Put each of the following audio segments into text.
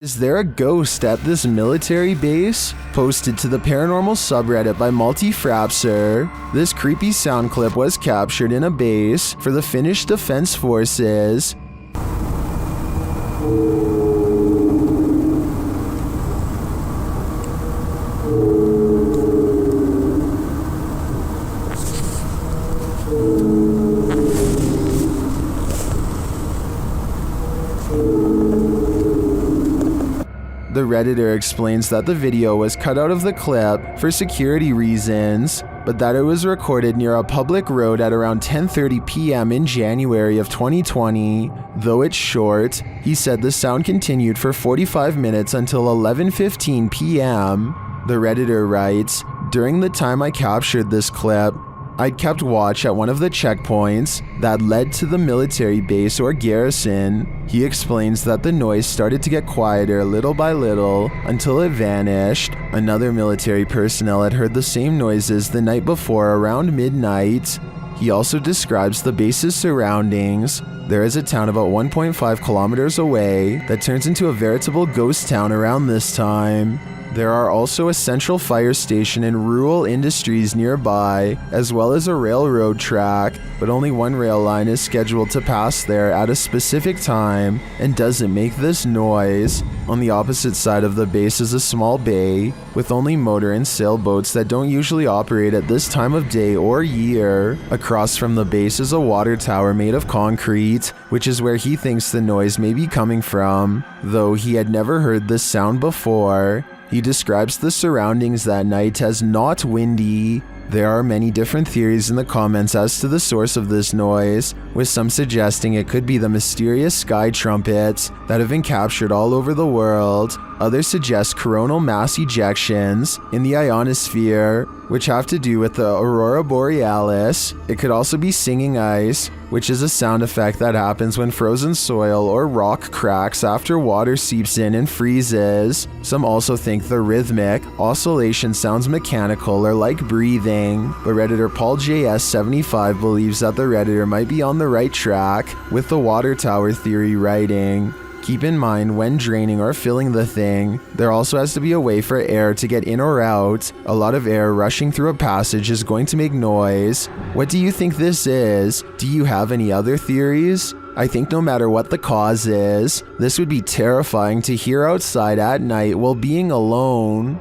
Is there a ghost at this military base? Posted to the Paranormal subreddit by Multi-Frapser. This creepy sound clip was captured in a base for the Finnish Defense Forces. The Redditor explains that the video was cut out of the clip for security reasons, but that it was recorded near a public road at around 10:30 p.m. in January of 2020. Though it's short, he said the sound continued for 45 minutes until 11:15 p.m. The Redditor writes, "During the time I captured this clip, I'd kept watch at one of the checkpoints that led to the military base or garrison." He explains that the noise started to get quieter little by little until it vanished. Another military personnel had heard the same noises the night before around midnight. He also describes the base's surroundings. There is a town about 1.5 kilometers away that turns into a veritable ghost town around this time. There are also a central fire station and rural industries nearby, as well as a railroad track, but only one rail line is scheduled to pass there at a specific time and doesn't make this noise. On the opposite side of the base is a small bay, with only motor and sailboats that don't usually operate at this time of day or year. Across from the base is a water tower made of concrete, which is where he thinks the noise may be coming from, though he had never heard this sound before. He describes the surroundings that night as not windy. There are many different theories in the comments as to the source of this noise, with some suggesting it could be the mysterious sky trumpets that have been captured all over the world. Others suggest coronal mass ejections in the ionosphere, which have to do with the aurora borealis. It could also be singing ice, which is a sound effect that happens when frozen soil or rock cracks after water seeps in and freezes. Some also think the rhythmic oscillation sounds mechanical or like breathing, but Redditor Paul JS75 believes that the Redditor might be on the right track with the water tower theory writing. Keep in mind, when draining or filling the thing, there also has to be a way for air to get in or out. A lot of air rushing through a passage is going to make noise. What do you think this is? Do you have any other theories? I think no matter what the cause is, this would be terrifying to hear outside at night while being alone.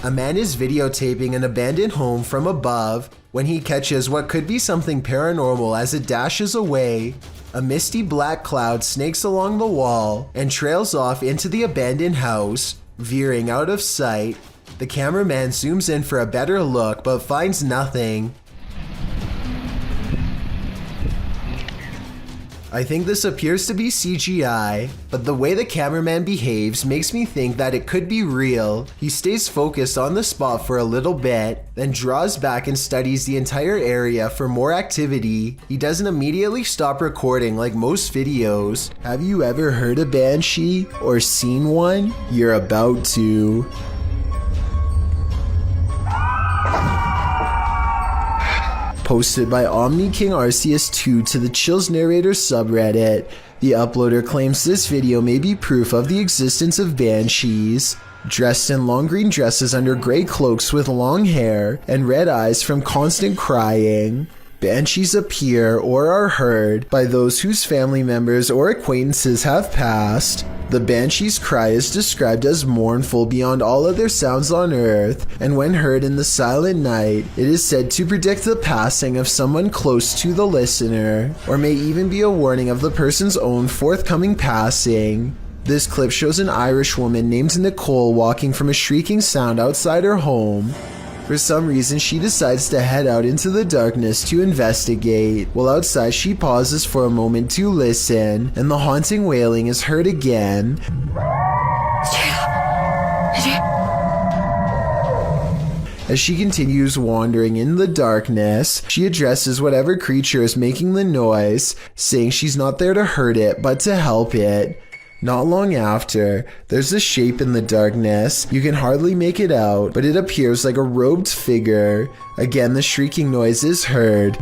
A man is videotaping an abandoned home from above when he catches what could be something paranormal as it dashes away. A misty black cloud snakes along the wall and trails off into the abandoned house, veering out of sight. The cameraman zooms in for a better look but finds nothing. I think this appears to be CGI, but the way the cameraman behaves makes me think that it could be real. He stays focused on the spot for a little bit, then draws back and studies the entire area for more activity. He doesn't immediately stop recording like most videos. Have you ever heard a banshee or seen one? You're about to. Posted by OmniKing Arceus2 to the Chills Narrator subreddit. The uploader claims this video may be proof of the existence of banshees, dressed in long green dresses under gray cloaks with long hair and red eyes from constant crying. Banshees appear or are heard by those whose family members or acquaintances have passed. The banshee's cry is described as mournful beyond all other sounds on earth, and when heard in the silent night, it is said to predict the passing of someone close to the listener, or may even be a warning of the person's own forthcoming passing. This clip shows an Irish woman named Nicole walking from a shrieking sound outside her home. For some reason, she decides to head out into the darkness to investigate. While outside, she pauses for a moment to listen, and the haunting wailing is heard again. As she continues wandering in the darkness, she addresses whatever creature is making the noise, saying she's not there to hurt it, but to help it. Not long after, there's a shape in the darkness. You can hardly make it out, but it appears like a robed figure. Again, the shrieking noise is heard.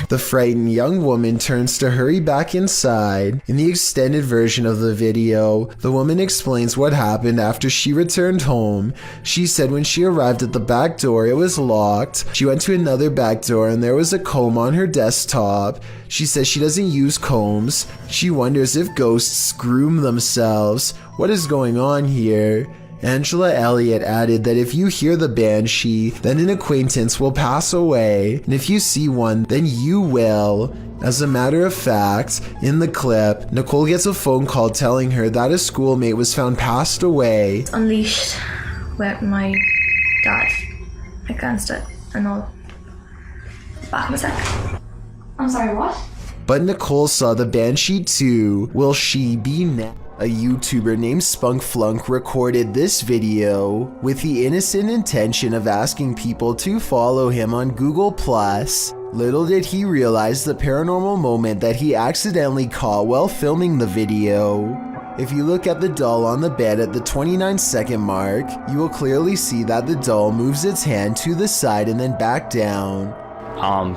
The frightened young woman turns to hurry back inside. In the extended version of the video, the woman explains what happened after she returned home. She said when she arrived at the back door, it was locked. She went to another back door and there was a comb on her desktop. She says she doesn't use combs. She wonders if ghosts groom themselves. What is going on here? Angela Elliott added that if you hear the banshee, then an acquaintance will pass away, and if you see one, then you will. As a matter of fact, in the clip, Nicole gets a phone call telling her that a schoolmate was found passed away. Unleashed with my dad against it and all. Back in a sec. I'm sorry, what? But Nicole saw the banshee too. Will she be next? A YouTuber named Spunkflunk recorded this video with the innocent intention of asking people to follow him on Google+. Little did he realize the paranormal moment that he accidentally caught while filming the video. If you look at the doll on the bed at the 29-second mark, you will clearly see that the doll moves its hand to the side and then back down.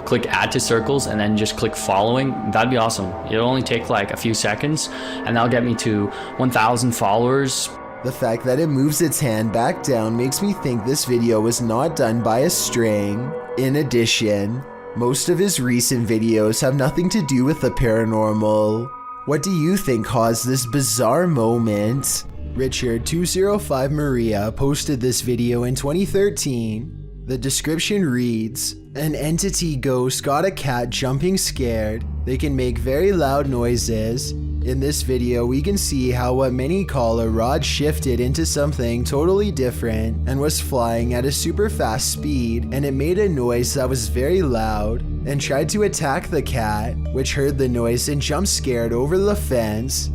Click add to circles and then just click following. That'd be awesome. It'll only take like a few seconds and that'll get me to 1,000 followers. The fact that it moves its hand back down makes me think this video was not done by a string. In addition, most of his recent videos have nothing to do with the paranormal. What do you think caused this bizarre moment? Richard205 Maria posted this video in 2013. The description reads, an entity ghost got a cat jumping scared. They can make very loud noises. In this video, we can see how what many call a rod shifted into something totally different and was flying at a super fast speed, and it made a noise that was very loud and tried to attack the cat, which heard the noise and jumped scared over the fence.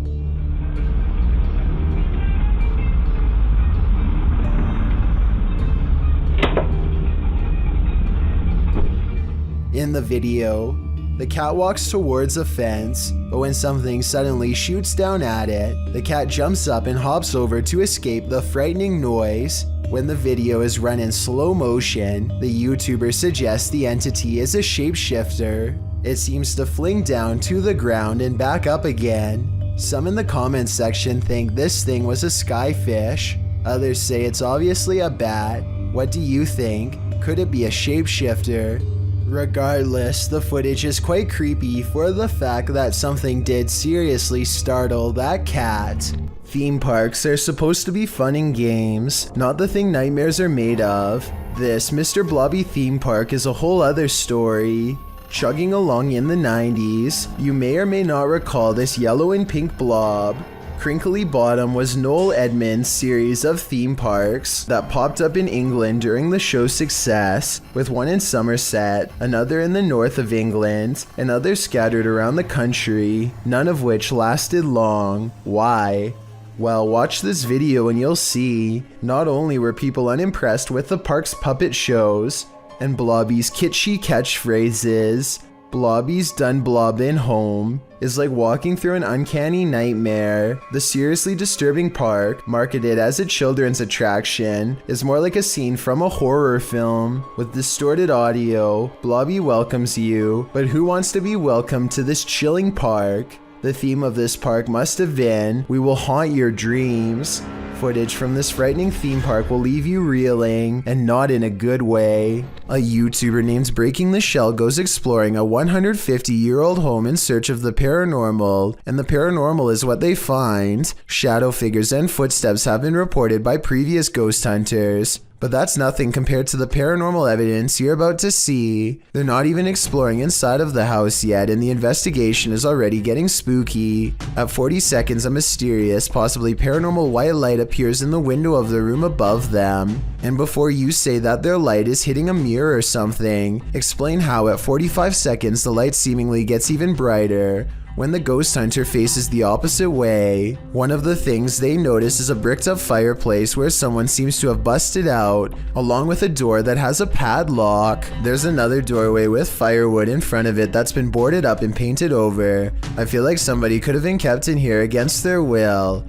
In the video, the cat walks towards a fence, but when something suddenly shoots down at it, the cat jumps up and hops over to escape the frightening noise. When the video is run in slow motion, the YouTuber suggests the entity is a shapeshifter. It seems to fling down to the ground and back up again. Some in the comments section think this thing was a skyfish. Others say it's obviously a bat. What do you think? Could it be a shapeshifter? Regardless, the footage is quite creepy for the fact that something did seriously startle that cat. Theme parks are supposed to be fun and games, not the thing nightmares are made of. This Mr. Blobby theme park is a whole other story. Chugging along in the 90s, you may or may not recall this yellow and pink blob. Crinkly Bottom was Noel Edmonds' series of theme parks that popped up in England during the show's success, with one in Somerset, another in the north of England, and others scattered around the country, none of which lasted long. Why? Well, watch this video and you'll see. Not only were people unimpressed with the park's puppet shows and Blobby's kitschy catchphrases, Blobby's done blobbin' home is like walking through an uncanny nightmare. The seriously disturbing park, marketed as a children's attraction, is more like a scene from a horror film. With distorted audio, Blobby welcomes you, but who wants to be welcomed to this chilling park? The theme of this park must have been, we will haunt your dreams. Footage from this frightening theme park will leave you reeling, and not in a good way. A YouTuber named Breaking the Shell goes exploring a 150-year-old home in search of the paranormal, and the paranormal is what they find. Shadow figures and footsteps have been reported by previous ghost hunters. But that's nothing compared to the paranormal evidence you're about to see. They're not even exploring inside of the house yet, and the investigation is already getting spooky. At 40 seconds, a mysterious, possibly paranormal white light appears in the window of the room above them. And before you say that their light is hitting a mirror or something, explain how at 45 seconds the light seemingly gets even brighter. When the ghost hunter faces the opposite way, one of the things they notice is a bricked up fireplace where someone seems to have busted out, along with a door that has a padlock. There's another doorway with firewood in front of it that's been boarded up and painted over. I feel like somebody could have been kept in here against their will.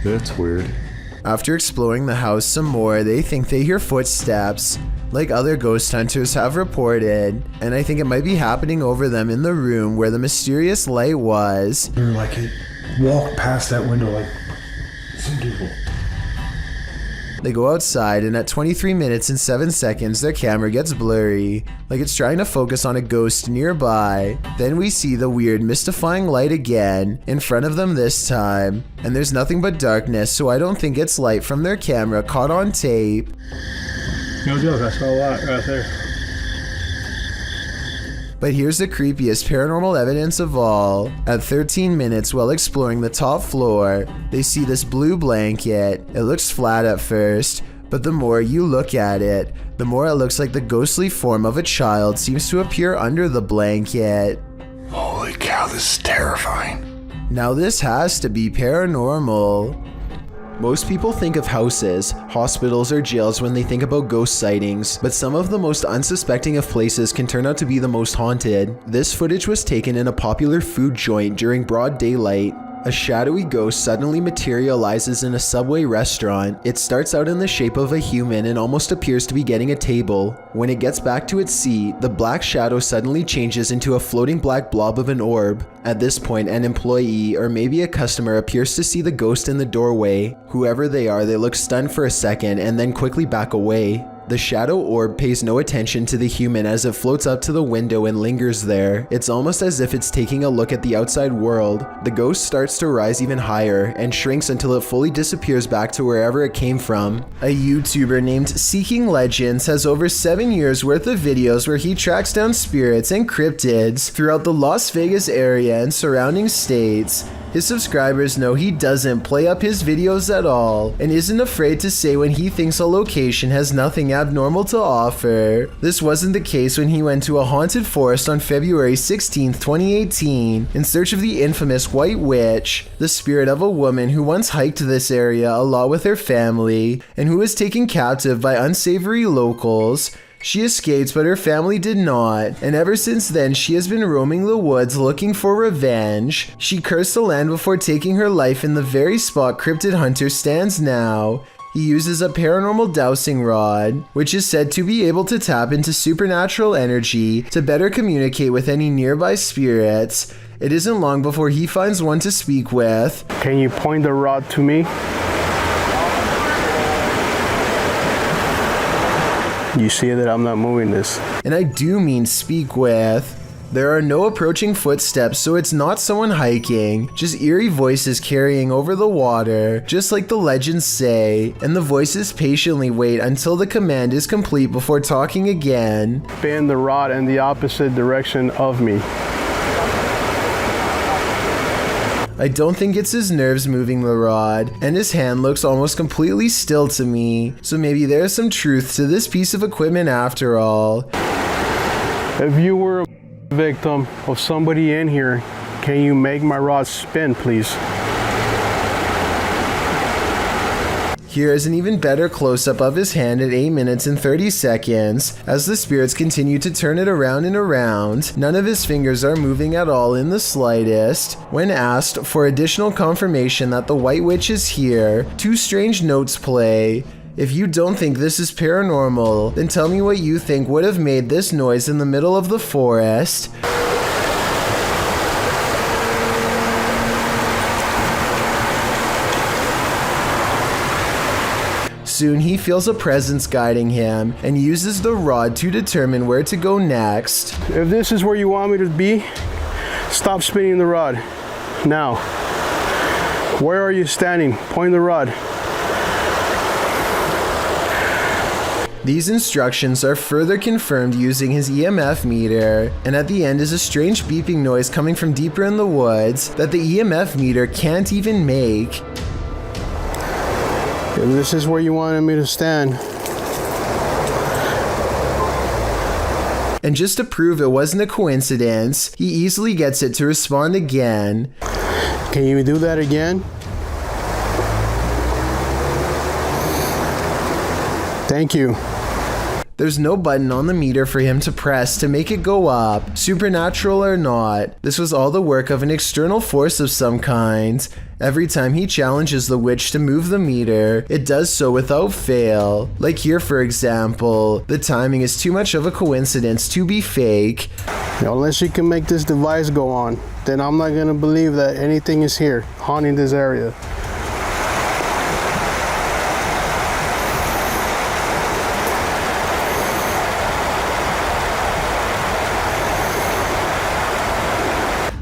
That's weird. After exploring the house some more, they think they hear footsteps, like other ghost hunters have reported, and I think it might be happening over them in the room where the mysterious light was. They're like, it walked past that window like some people. They go outside, and at 23 minutes and 7 seconds, their camera gets blurry, like it's trying to focus on a ghost nearby. Then we see the weird, mystifying light again, in front of them this time, and there's nothing but darkness, so I don't think it's light from their camera caught on tape. No joke, I saw a lot right there. But here's the creepiest paranormal evidence of all. At 13 minutes while exploring the top floor, they see this blue blanket. It looks flat at first, but the more you look at it, the more it looks like the ghostly form of a child seems to appear under the blanket. Holy cow, this is terrifying. Now this has to be paranormal. Most people think of houses, hospitals, or jails when they think about ghost sightings, but some of the most unsuspecting of places can turn out to be the most haunted. This footage was taken in a popular food joint during broad daylight. A shadowy ghost suddenly materializes in a Subway restaurant. It starts out in the shape of a human and almost appears to be getting a table. When it gets back to its seat, the black shadow suddenly changes into a floating black blob of an orb. At this point, an employee or maybe a customer appears to see the ghost in the doorway. Whoever they are, they look stunned for a second and then quickly back away. The shadow orb pays no attention to the human as it floats up to the window and lingers there. It's almost as if it's taking a look at the outside world. The ghost starts to rise even higher and shrinks until it fully disappears back to wherever it came from. A YouTuber named Seeking Legends has over 7 years worth of videos where he tracks down spirits and cryptids throughout the Las Vegas area and surrounding states. His subscribers know he doesn't play up his videos at all and isn't afraid to say when he thinks a location has nothing abnormal to offer. This wasn't the case when he went to a haunted forest on February 16, 2018 in search of the infamous White Witch, the spirit of a woman who once hiked this area a lot with her family and who was taken captive by unsavory locals. She escaped, but her family did not, and ever since then she has been roaming the woods looking for revenge. She cursed the land before taking her life in the very spot Cryptid Hunter stands now. He uses a paranormal dowsing rod, which is said to be able to tap into supernatural energy to better communicate with any nearby spirits. It isn't long before he finds one to speak with. Can you point the rod to me? You see that I'm not moving this. And I do mean speak with. There are no approaching footsteps, so it's not someone hiking, just eerie voices carrying over the water, just like the legends say, and the voices patiently wait until the command is complete before talking again. Spin the rod in the opposite direction of me. I don't think it's his nerves moving the rod, and his hand looks almost completely still to me, so maybe there's some truth to this piece of equipment after all. If you were a victim of somebody in here, can you make my rod spin, please? Here is an even better close-up of his hand at 8 minutes and 30 seconds. As the spirits continue to turn it around and around, none of his fingers are moving at all in the slightest. When asked for additional confirmation that the White Witch is here, two strange notes play. If you don't think this is paranormal, then tell me what you think would have made this noise in the middle of the forest. Soon he feels a presence guiding him and uses the rod to determine where to go next. If this is where you want me to be, stop spinning the rod. Now. Where are you standing? Point the rod. These instructions are further confirmed using his EMF meter, and at the end is a strange beeping noise coming from deeper in the woods that the EMF meter can't even make. If this is where you wanted me to stand. And just to prove it wasn't a coincidence, he easily gets it to respond again. Can you do that again? Thank you. There's no button on the meter for him to press to make it go up, supernatural or not. This was all the work of an external force of some kind. Every time he challenges the witch to move the meter, it does so without fail. Like here, for example, the timing is too much of a coincidence to be fake. Unless you can make this device go on, then I'm not gonna believe that anything is here, haunting this area.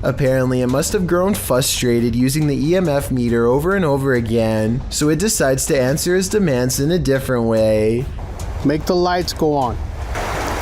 Apparently, it must have grown frustrated using the EMF meter over and over again, so it decides to answer his demands in a different way. Make the lights go on.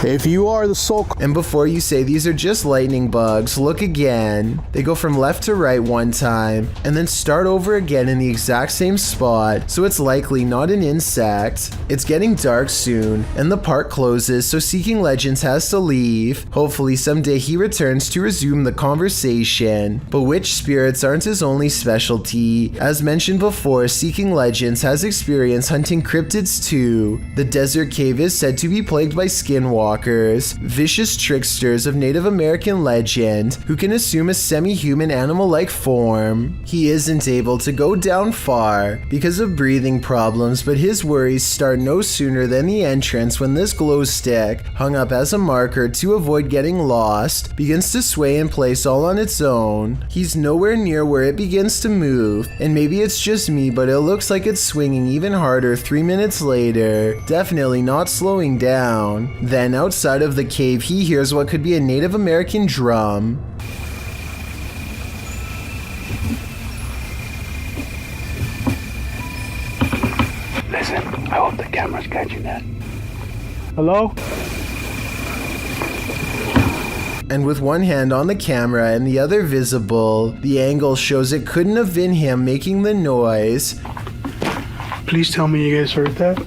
If you are the soul... And before you say these are just lightning bugs, look again. They go from left to right one time, and then start over again in the exact same spot, so it's likely not an insect. It's getting dark soon, and the park closes, so Seeking Legends has to leave. Hopefully someday he returns to resume the conversation. But witch spirits aren't his only specialty. As mentioned before, Seeking Legends has experience hunting cryptids too. The desert cave is said to be plagued by skinwalkers, vicious tricksters of Native American legend who can assume a semi-human animal-like form. He isn't able to go down far because of breathing problems, but his worries start no sooner than the entrance when this glow stick, hung up as a marker to avoid getting lost, begins to sway in place all on its own. He's nowhere near where it begins to move, and maybe it's just me, but it looks like it's swinging even harder 3 minutes later, definitely not slowing down. Then outside of the cave, he hears what could be a Native American drum. Listen, I hope the camera's catching that. Hello? And with one hand on the camera and the other visible, the angle shows it couldn't have been him making the noise. Please tell me you guys heard that.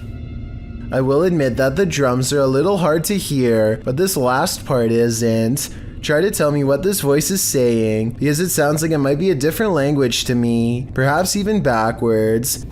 I will admit that the drums are a little hard to hear, but this last part isn't. Try to tell me what this voice is saying, because it sounds like it might be a different language to me, perhaps even backwards.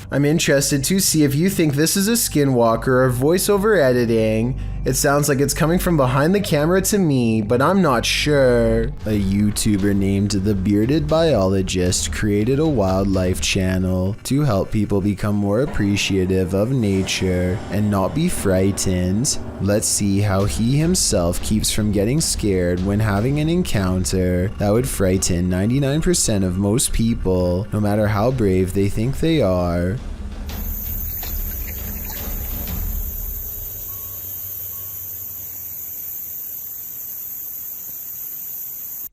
I'm interested to see if you think this is a skinwalker or voiceover editing. It sounds like it's coming from behind the camera to me, but I'm not sure. A YouTuber named The Bearded Biologist created a wildlife channel to help people become more appreciative of nature and not be frightened. Let's see how he himself keeps from getting scared when having an encounter that would frighten 99% of most people, no matter how brave they think they are.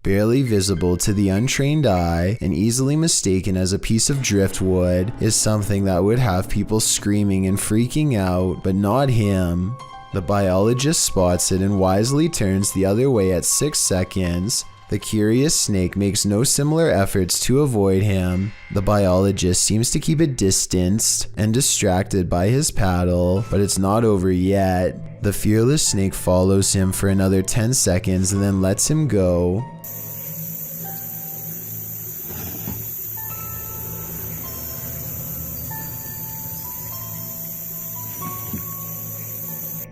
Barely visible to the untrained eye and easily mistaken as a piece of driftwood is something that would have people screaming and freaking out, but not him. The biologist spots it and wisely turns the other way at 6 seconds. The curious snake makes no similar efforts to avoid him. The biologist seems to keep it distanced and distracted by his paddle, but it's not over yet. The fearless snake follows him for another 10 seconds and then lets him go.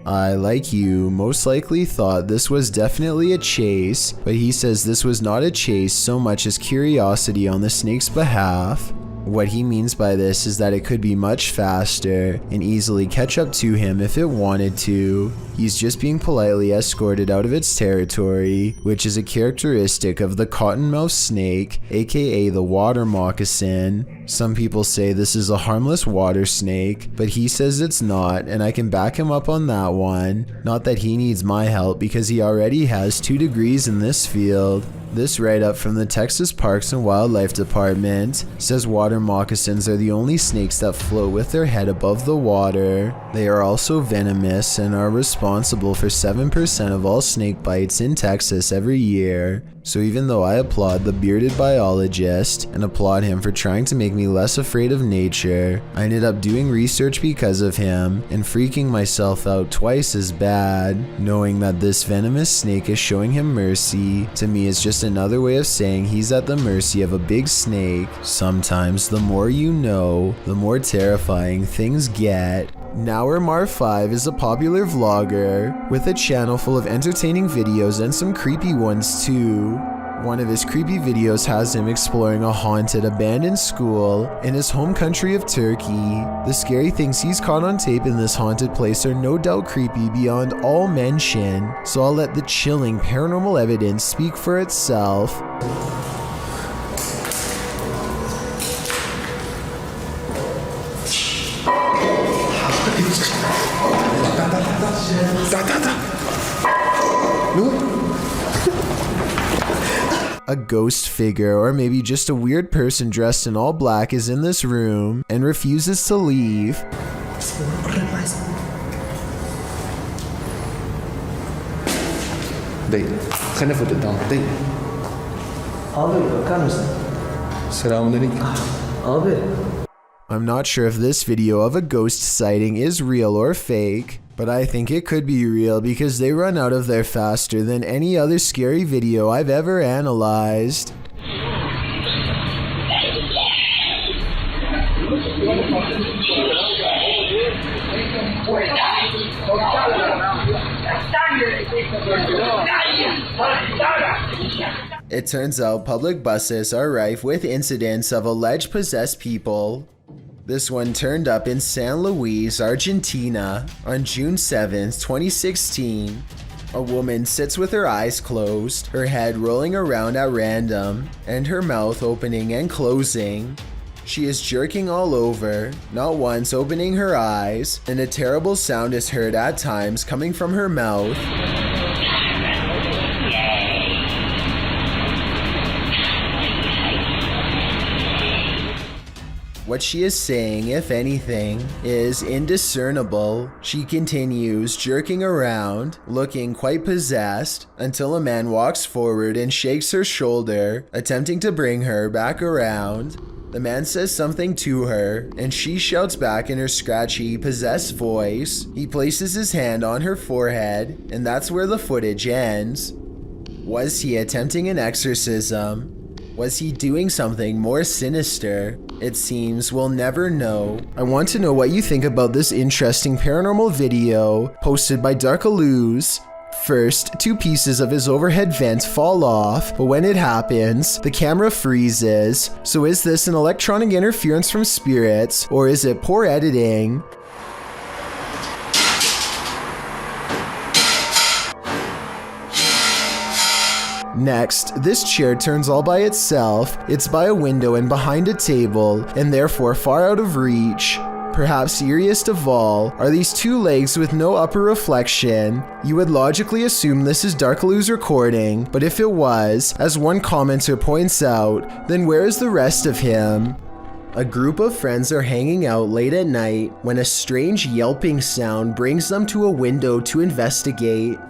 I, like you, most likely thought this was definitely a chase, but he says this was not a chase so much as curiosity on the snake's behalf. What he means by this is that it could be much faster and easily catch up to him if it wanted to. He's just being politely escorted out of its territory, which is a characteristic of the cottonmouth snake, aka the water moccasin. Some people say this is a harmless water snake, but he says it's not, and I can back him up on that one. Not that he needs my help because he already has 2 degrees in this field. This write-up from the Texas Parks and Wildlife Department says water moccasins are the only snakes that float with their head above the water. They are also venomous and are responsible responsible for 7% of all snake bites in Texas every year. So even though I applaud the bearded biologist and applaud him for trying to make me less afraid of nature, I ended up doing research because of him and freaking myself out twice as bad, knowing that this venomous snake is showing him mercy. To me is just another way of saying he's at the mercy of a big snake. Sometimes the more you know, the more terrifying things get. Mar5 is a popular vlogger with a channel full of entertaining videos and some creepy ones too. One of his creepy videos has him exploring a haunted abandoned school in his home country of Turkey. The scary things he's caught on tape in this haunted place are no doubt creepy beyond all mention, so I'll let the chilling paranormal evidence speak for itself. A ghost figure, or maybe just a weird person dressed in all black, is in this room and refuses to leave. Dayı, خلينا فوق قدام. دayı. Abi bakar mısın? Selamünaleyküm. Abi. I'm not sure if this video of a ghost sighting is real or fake, but I think it could be real because they run out of there faster than any other scary video I've ever analyzed. It turns out public buses are rife with incidents of alleged possessed people. This one turned up in San Luis, Argentina on June 7th, 2016. A woman sits with her eyes closed, her head rolling around at random, and her mouth opening and closing. She is jerking all over, not once opening her eyes, and a terrible sound is heard at times coming from her mouth. What she is saying, if anything, is indiscernible. She continues jerking around, looking quite possessed, until a man walks forward and shakes her shoulder, attempting to bring her back around. The man says something to her, and she shouts back in her scratchy, possessed voice. He places his hand on her forehead, and that's where the footage ends. Was he attempting an exorcism? Was he doing something more sinister? It seems we'll never know. I want to know what you think about this interesting paranormal video posted by Darkalooz. First, 2 pieces of his overhead vent fall off, but when it happens, the camera freezes. So is this an electronic interference from spirits, or is it poor editing? Next, this chair turns all by itself. It's by a window and behind a table, and therefore far out of reach. Perhaps eeriest of all are these 2 legs with no upper reflection. You would logically assume this is Darkalooz recording, but if it was, as one commenter points out, then where is the rest of him? A group of friends are hanging out late at night when a strange yelping sound brings them to a window to investigate.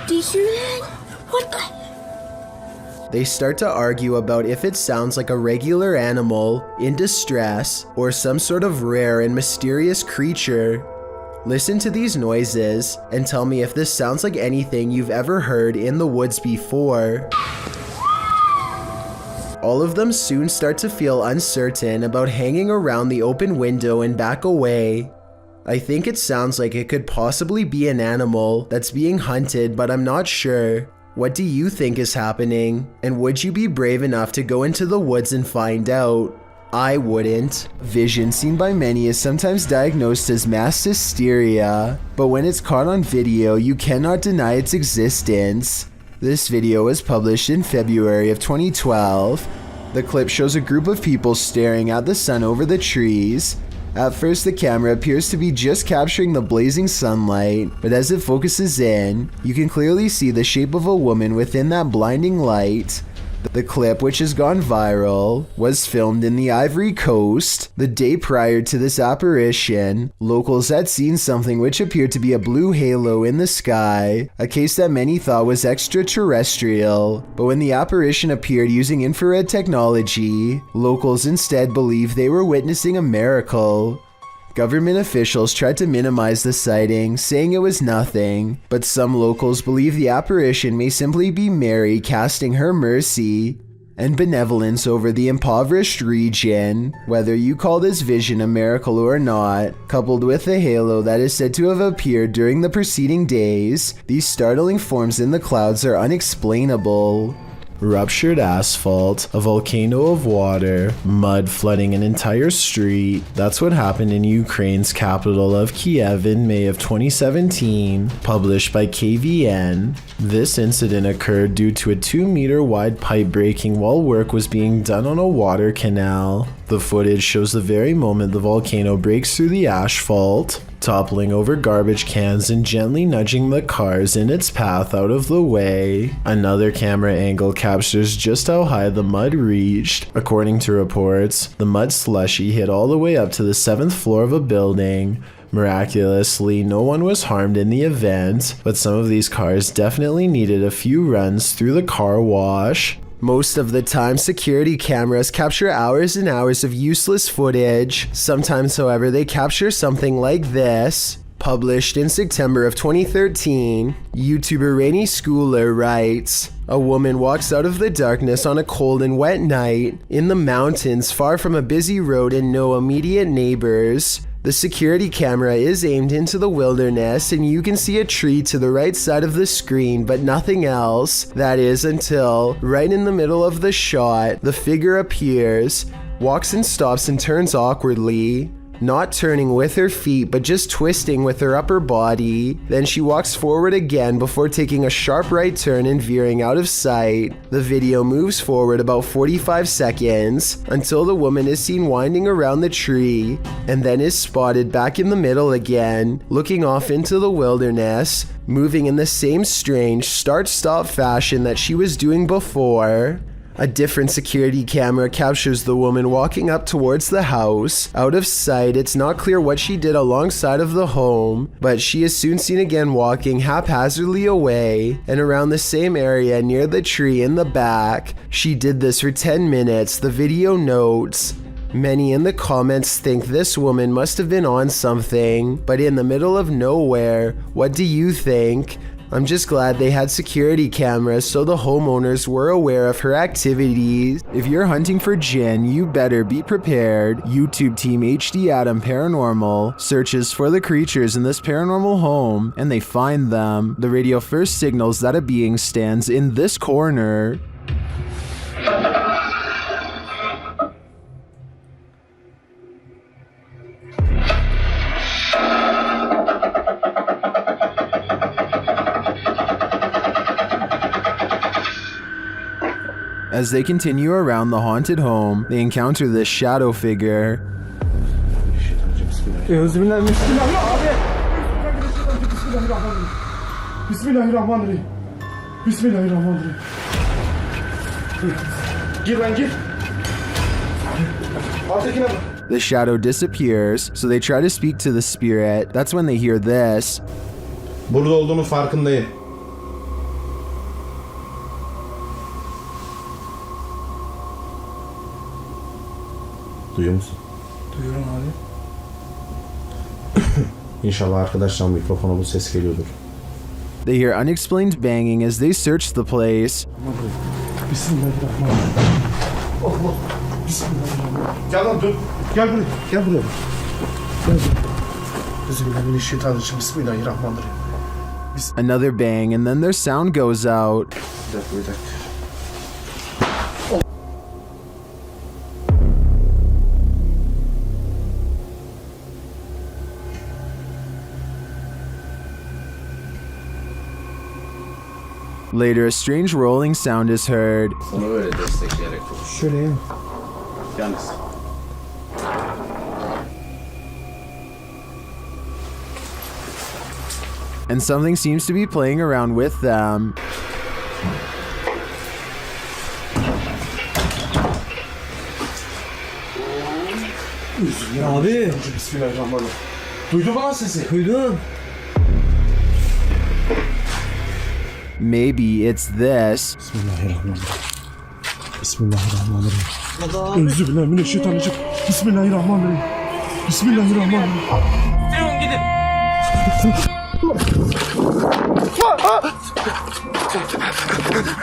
Do you hear that? What the? They start to argue about if it sounds like a regular animal in distress or some sort of rare and mysterious creature. Listen to these noises and tell me if this sounds like anything you've ever heard in the woods before. All of them soon start to feel uncertain about hanging around the open window and back away. I think it sounds like it could possibly be an animal that's being hunted, but I'm not sure. What do you think is happening? And would you be brave enough to go into the woods and find out? I wouldn't. Vision seen by many is sometimes diagnosed as mass hysteria, but when it's caught on video, you cannot deny its existence. This video was published in February of 2012. The clip shows a group of people staring at the sun over the trees. At first, the camera appears to be just capturing the blazing sunlight, but as it focuses in, you can clearly see the shape of a woman within that blinding light. The clip, which has gone viral, was filmed in the Ivory Coast. The day prior to this apparition, locals had seen something which appeared to be a blue halo in the sky, a case that many thought was extraterrestrial. But when the apparition appeared using infrared technology, locals instead believed they were witnessing a miracle. Government officials tried to minimize the sighting, saying it was nothing, but some locals believe the apparition may simply be Mary casting her mercy and benevolence over the impoverished region. Whether you call this vision a miracle or not, coupled with the halo that is said to have appeared during the preceding days, these startling forms in the clouds are unexplainable. Ruptured asphalt, a volcano of water, mud flooding an entire street. That's what happened in Ukraine's capital of Kiev in May of 2017, published by KVN. This incident occurred due to a 2-meter wide pipe breaking while work was being done on a water canal. The footage shows the very moment the volcano breaks through the asphalt, toppling over garbage cans and gently nudging the cars in its path out of the way. Another camera angle captures just how high the mud reached. According to reports, the mud slushy hit all the way up to the 7th floor of a building. Miraculously, no one was harmed in the event, but some of these cars definitely needed a few runs through the car wash. Most of the time, security cameras capture hours and hours of useless footage. Sometimes, however, they capture something like this. Published in September of 2013, YouTuber Rainy Schooler writes, "A woman walks out of the darkness on a cold and wet night in the mountains far from a busy road and no immediate neighbors. The security camera is aimed into the wilderness and you can see a tree to the right side of the screen but nothing else. That is until, right in the middle of the shot, the figure appears, walks and stops and turns awkwardly. Not turning with her feet but just twisting with her upper body. Then she walks forward again before taking a sharp right turn and veering out of sight. The video moves forward about 45 seconds until the woman is seen winding around the tree and then is spotted back in the middle again, looking off into the wilderness, moving in the same strange start-stop fashion that she was doing before." A different security camera captures the woman walking up towards the house. Out of sight, it's not clear what she did alongside of the home, but she is soon seen again walking haphazardly away and around the same area near the tree in the back. She did this for 10 minutes, the video notes. Many in the comments think this woman must have been on something, but in the middle of nowhere. What do you think? I'm just glad they had security cameras so the homeowners were aware of her activities. If you're hunting for Jinn, you better be prepared. YouTube team HD Adam Paranormal searches for the creatures in this paranormal home and they find them. The radio first signals that a being stands in this corner. As they continue around the haunted home, they encounter this shadow figure. The shadow disappears, so they try to speak to the spirit. That's when they hear this. Burada olduğunun farkındayım. Duyuyor musun? Duyuyorum abi. İnşallah arkadaşlar mikrofona bu ses geliyordur. They hear unexplained banging as they search the place. Bismillahirrahmanirrahim. Allah. Bismillahirrahmanirrahim. Gel lan dur. Gel buraya. Gel buraya. Gel buraya. Bismillahirrahmanirrahim. Bismillahirrahmanirrahim. Another bang and then their sound goes out. Bir dakika. Later, a strange rolling sound is heard. Sana böyle destekleyerek konuş. Şöyle. Yalnız. And something seems to be playing around with them. Abi. Bismillahirrahmanirrahim. Duydun mu lan sesi? Duydum. Maybe it's this. Bismillahirrahmanirrahim. Bismillahirrahmanirrahim. Euzubillahimineşşeytanirracim. Bismillahirrahmanirrahim. Bismillahirrahmanirrahim.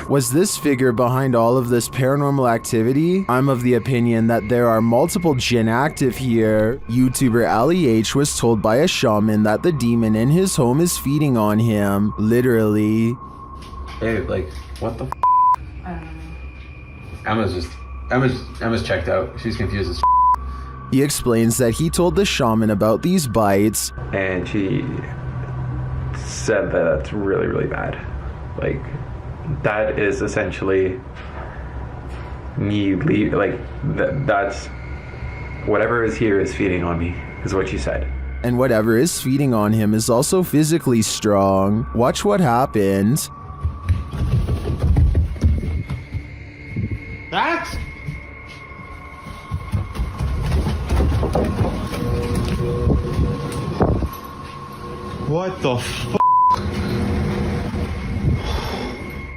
Was this figure behind all of this paranormal activity? I'm of the opinion that there are multiple jinn active here. YouTuber Ali H was told by a shaman that the demon in his home is feeding on him, literally. Hey, like, what the f? I don't know. Emma's checked out. She's confused as f. He explains that he told the shaman about these bites, and she said that that's really, really bad. Like, that is essentially me that's whatever is here is feeding on me, is what she said. and whatever is feeding on him is also physically strong. Watch what happens. That's... What the f***?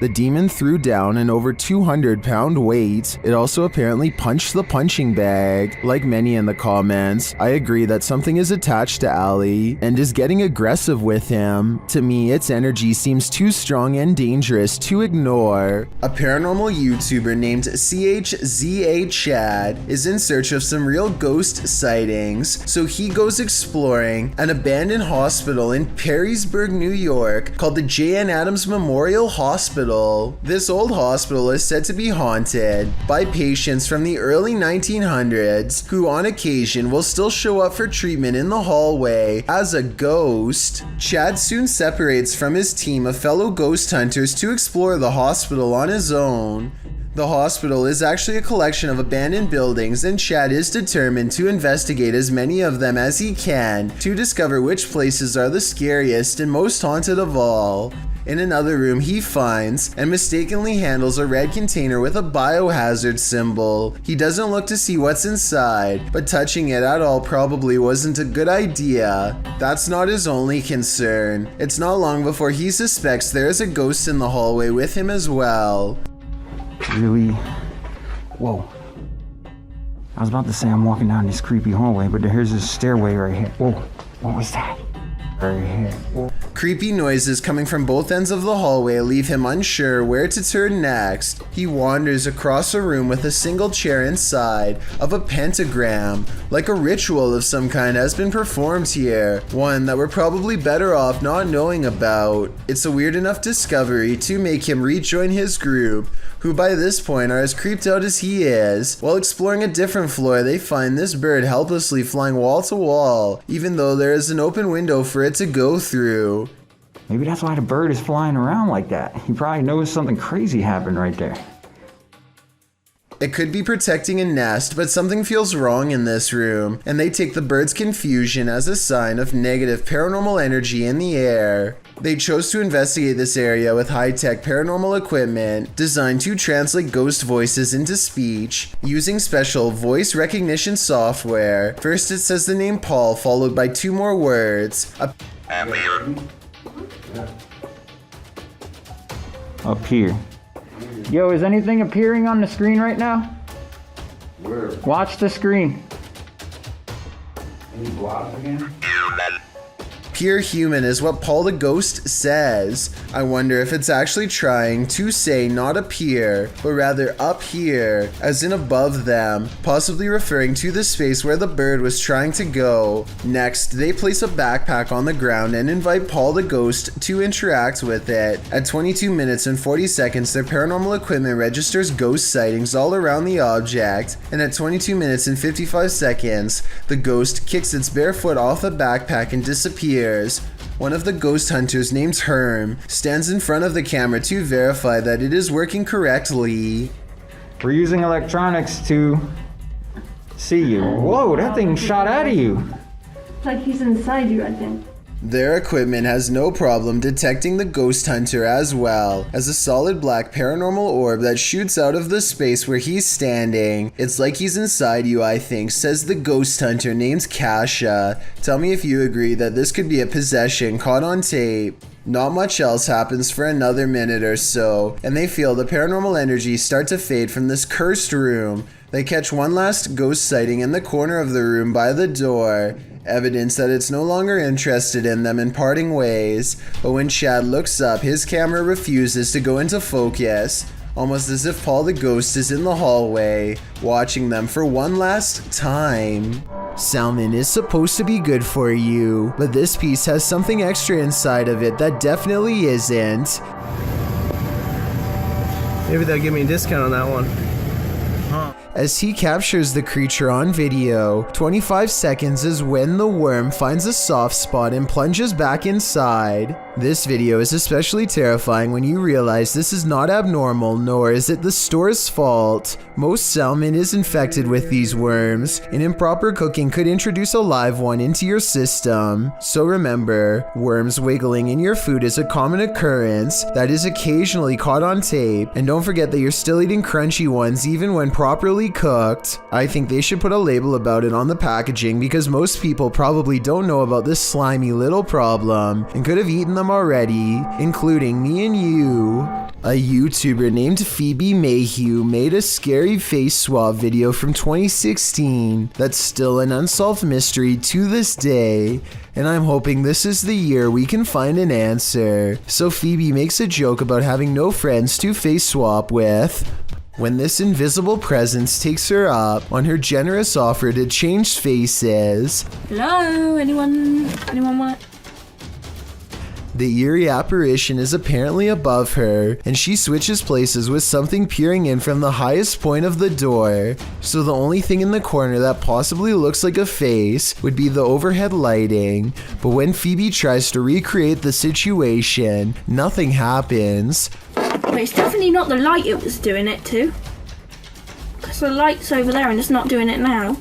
The demon threw down an over 200-pound weight. It also apparently punched the punching bag. Like many in the comments, I agree that something is attached to Ali and is getting aggressive with him. To me, its energy seems too strong and dangerous to ignore. A paranormal YouTuber named CHZA Chad is in search of some real ghost sightings, so he goes exploring an abandoned hospital in Perrysburg, New York called the J.N. Adams Memorial Hospital. This old hospital is said to be haunted by patients from the early 1900s who on occasion will still show up for treatment in the hallway as a ghost. Chad soon separates from his team of fellow ghost hunters to explore the hospital on his own. The hospital is actually a collection of abandoned buildings, and Chad is determined to investigate as many of them as he can to discover which places are the scariest and most haunted of all. In another room, he finds and mistakenly handles a red container with a biohazard symbol. He doesn't look to see what's inside, but touching it at all probably wasn't a good idea. That's not his only concern. It's not long before he suspects there is a ghost in the hallway with him as well. Really? Whoa. I was about to say I'm walking down this creepy hallway, but here's this stairway right here. Whoa, what was that? Right here. Whoa. Creepy noises coming from both ends of the hallway leave him unsure where to turn next. He wanders across a room with a single chair inside of a pentagram, like a ritual of some kind has been performed here, one that we're probably better off not knowing about. It's a weird enough discovery to make him rejoin his group, who by this point are as creeped out as he is. While exploring a different floor, they find this bird helplessly flying wall to wall, even though there is an open window for it to go through. Maybe that's why the bird is flying around like that. He probably knows something crazy happened right there. It could be protecting a nest, but something feels wrong in this room, and they take the bird's confusion as a sign of negative paranormal energy in the air. They chose to investigate this area with high-tech paranormal equipment designed to translate ghost voices into speech using special voice recognition software. First it says the name Paul, followed by two more words. Up here. Yo, is anything appearing on the screen right now? Where? Watch the screen. Any blocks again? Pure human is what Paul the Ghost says. I wonder if it's actually trying to say not appear, but rather up here, as in above them, possibly referring to the space where the bird was trying to go. Next, they place a backpack on the ground and invite Paul the Ghost to interact with it. At 22 minutes and 40 seconds, their paranormal equipment registers ghost sightings all around the object, and at 22 minutes and 55 seconds, the ghost kicks its bare foot off the backpack and disappears. One of the ghost hunters named Herm stands in front of the camera to verify that it is working correctly. We're using electronics to see you. Whoa, that thing shot out of you. It's like he's inside you, I think. Their equipment has no problem detecting the ghost hunter as well as a solid black paranormal orb that shoots out of the space where he's standing. It's like he's inside you, I think, says the ghost hunter named Kasha. Tell me if you agree that this could be a possession caught on tape. Not much else happens for another minute or so, and they feel the paranormal energy start to fade from this cursed room. They catch one last ghost sighting in the corner of the room by the door, evidence that it's no longer interested in them in parting ways. But when Chad looks up, his camera refuses to go into focus, almost as if Paul the ghost is in the hallway, watching them for one last time. Salmon is supposed to be good for you, but this piece has something extra inside of it that definitely isn't. Maybe they'll give me a discount on that one. As he captures the creature on video, 25 seconds is when the worm finds a soft spot and plunges back inside. This video is especially terrifying when you realize this is not abnormal, nor is it the store's fault. Most salmon is infected with these worms, and improper cooking could introduce a live one into your system. So remember, worms wiggling in your food is a common occurrence that is occasionally caught on tape, and don't forget that you're still eating crunchy ones even when properly cooked. I think they should put a label about it on the packaging because most people probably don't know about this slimy little problem and could have eaten them already, including me and you. A YouTuber named Phoebe Mayhew made a scary face swap video from 2016 that's still an unsolved mystery to this day, and I'm hoping this is the year we can find an answer. So Phoebe makes a joke about having no friends to face swap with, when this invisible presence takes her up on her generous offer to change faces. Hello, anyone want it? The eerie apparition is apparently above her, and she switches places with something peering in from the highest point of the door. So the only thing in the corner that possibly looks like a face would be the overhead lighting. But when Phoebe tries to recreate the situation, nothing happens. But it's definitely not the light it was doing it to. Because the light's over there and it's not doing it now.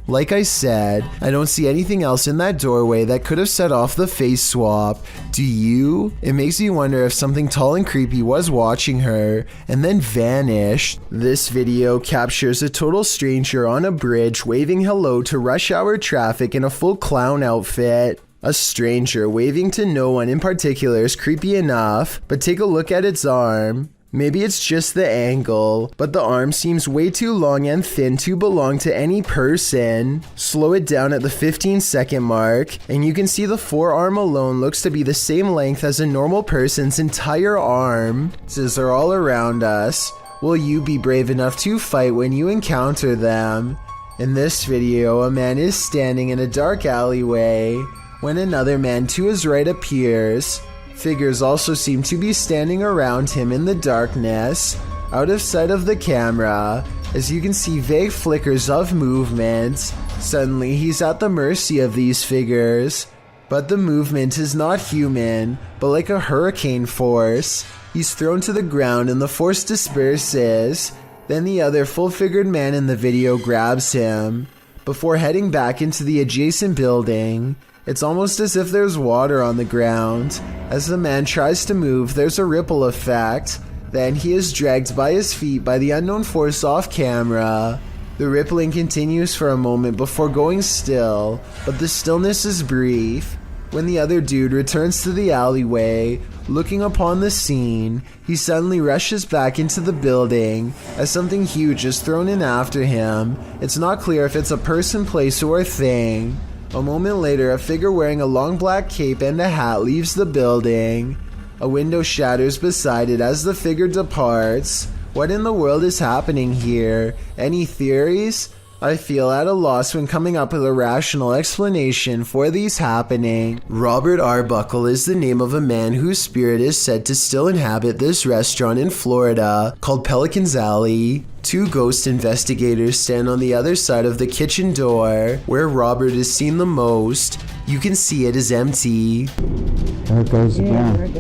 Like I said, I don't see anything else in that doorway that could have set off the face swap. Do you? It makes me wonder if something tall and creepy was watching her and then vanished. This video captures a total stranger on a bridge waving hello to rush hour traffic in a full clown outfit. A stranger waving to no one in particular is creepy enough, but take a look at its arm. Maybe it's just the angle, but the arm seems way too long and thin to belong to any person. Slow it down at the 15-second mark, and you can see the forearm alone looks to be the same length as a normal person's entire arm. Monsters are all around us. Will you be brave enough to fight when you encounter them? In this video, a man is standing in a dark alleyway when another man to his right appears. Figures also seem to be standing around him in the darkness, out of sight of the camera, as you can see vague flickers of movement. Suddenly he's at the mercy of these figures, but the movement is not human, but like a hurricane force. He's thrown to the ground and the force disperses. Then the other full-figured man in the video grabs him, before heading back into the adjacent building. It's almost as if there's water on the ground. As the man tries to move, there's a ripple effect. Then he is dragged by his feet by the unknown force off camera. The rippling continues for a moment before going still, but the stillness is brief. When the other dude returns to the alleyway, looking upon the scene, he suddenly rushes back into the building as something huge is thrown in after him. It's not clear if it's a person, place, or thing. A moment later, a figure wearing a long black cape and a hat leaves the building. A window shatters beside it as the figure departs. What in the world is happening here? Any theories? I feel at a loss when coming up with a rational explanation for these happening. Robert Arbuckle is the name of a man whose spirit is said to still inhabit this restaurant in Florida called Pelican's Alley. Two ghost investigators stand on the other side of the kitchen door, where Robert is seen the most. You can see it is empty. There it goes again.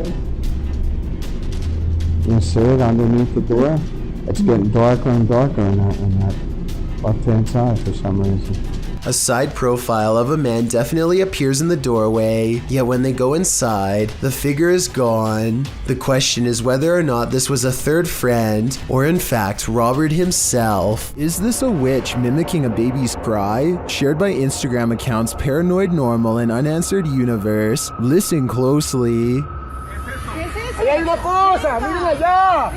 You see it underneath the door? It's getting darker and darker in that left-hand side for some reason. A side profile of a man definitely appears in the doorway, yet when they go inside, the figure is gone. The question is whether or not this was a third friend, or in fact, Robert himself. Is this a witch mimicking a baby's cry? Shared by Instagram accounts Paranoid Normal and Unanswered Universe. Listen closely. Ahí hay una cosa, miren allá.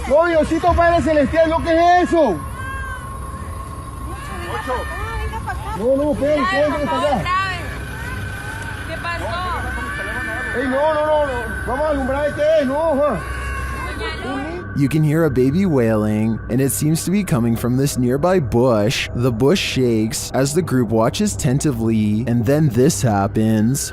No, Diosito Padre Celestial, ¿lo que es eso? No, esperen, ¿qué está allá? ¿Qué pasó? Ey, no, vamos a alumbrar qué es, no, You can hear a baby wailing, and it seems to be coming from this nearby bush. The bush shakes as the group watches tentatively, and then this happens.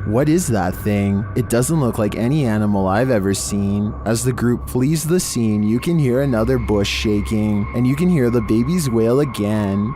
What is that thing? It doesn't look like any animal I've ever seen. As the group flees the scene, you can hear another bush shaking, and you can hear the babies wail again.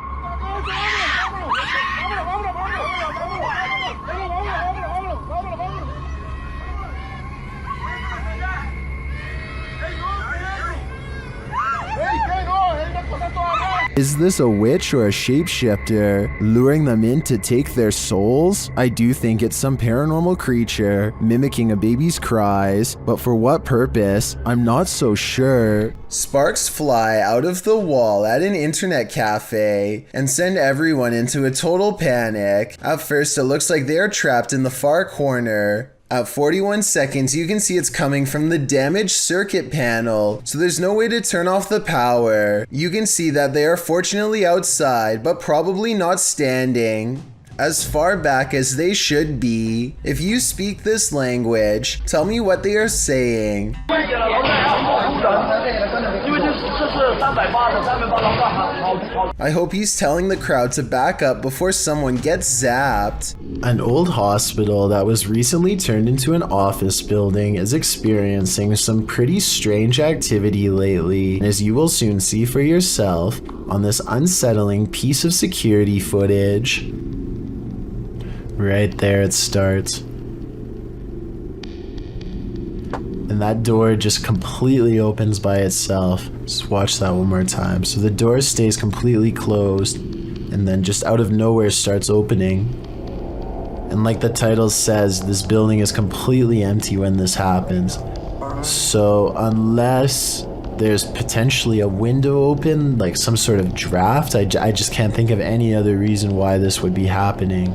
Is this a witch or a shapeshifter, luring them in to take their souls? I do think it's some paranormal creature, mimicking a baby's cries, but for what purpose, I'm not so sure. Sparks fly out of the wall at an internet cafe and send everyone into a total panic. At first, it looks like they are trapped in the far corner. At 41 seconds, you can see it's coming from the damaged circuit panel, so there's no way to turn off the power. You can see that they are fortunately outside, but probably not standing as far back as they should be. If you speak this language, tell me what they are saying. I hope he's telling the crowd to back up before someone gets zapped. An old hospital that was recently turned into an office building is experiencing some pretty strange activity lately, as you will soon see for yourself on this unsettling piece of security footage. Right there it starts. And that door just completely opens by itself. Just watch that one more time. So the door stays completely closed, and then just out of nowhere starts opening. And like the title says, this building is completely empty when this happens. So unless there's potentially a window open, like some sort of draft, I just can't think of any other reason why this would be happening.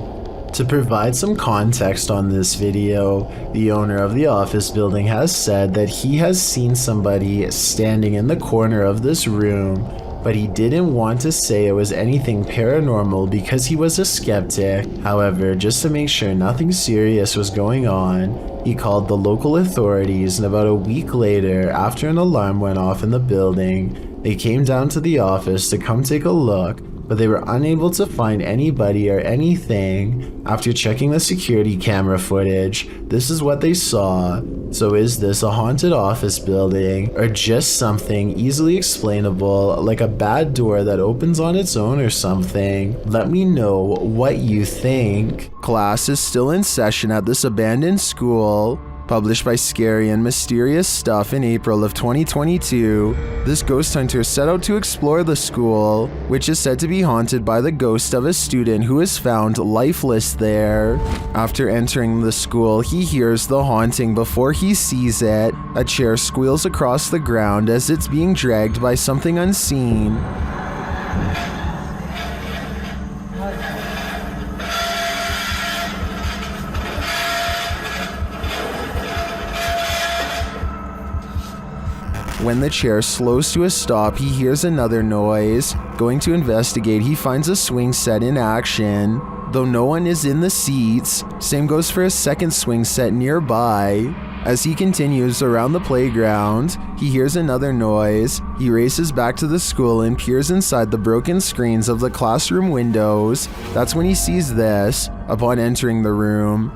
To provide some context on this video, the owner of the office building has said that he has seen somebody standing in the corner of this room, but he didn't want to say it was anything paranormal because he was a skeptic. However, just to make sure nothing serious was going on, he called the local authorities, and about a week later, after an alarm went off in the building, they came down to the office to come take a look, but they were unable to find anybody or anything. After checking the security camera footage, this is what they saw. So is this a haunted office building, or just something easily explainable, like a bad door that opens on its own or something? Let me know what you think. Class is still in session at this abandoned school. Published by Scary and Mysterious Stuff in April of 2022, this ghost hunter set out to explore the school, which is said to be haunted by the ghost of a student who is found lifeless there. After entering the school, he hears the haunting before he sees it. A chair squeals across the ground as it's being dragged by something unseen. When the chair slows to a stop, he hears another noise. Going to investigate, he finds a swing set in action, though no one is in the seats. Same goes for a second swing set nearby. As he continues around the playground, he hears another noise. He races back to the school and peers inside the broken screens of the classroom windows. That's when he sees this, upon entering the room.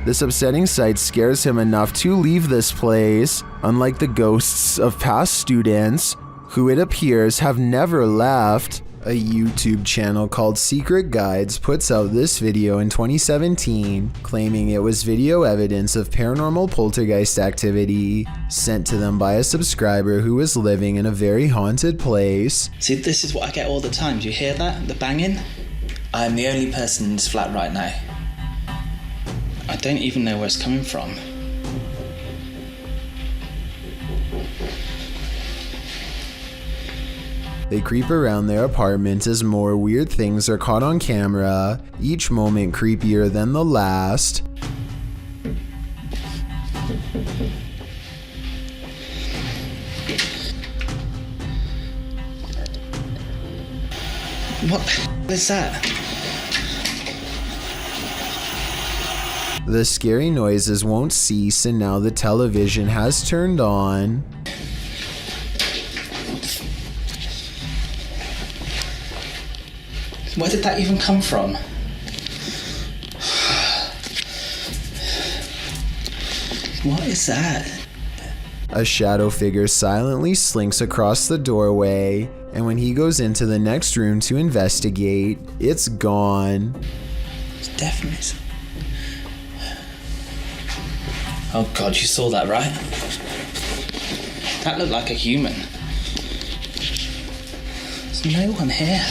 This upsetting sight scares him enough to leave this place. Unlike the ghosts of past students, who it appears have never left. A YouTube channel called Secret Guides puts out this video in 2017, claiming it was video evidence of paranormal poltergeist activity sent to them by a subscriber who was living in a very haunted place. See, this is what I get all the time. Do you hear that? The banging? I'm the only person in this flat right now. I don't even know where it's coming from. They creep around their apartment as more weird things are caught on camera, each moment creepier than the last. What is that? The scary noises won't cease, and now the television has turned on. Where did that even come from? What is that? A shadow figure silently slinks across the doorway, and when he goes into the next room to investigate, it's gone. It's definitely... Oh God, you saw that, right? That looked like a human. There's no one here.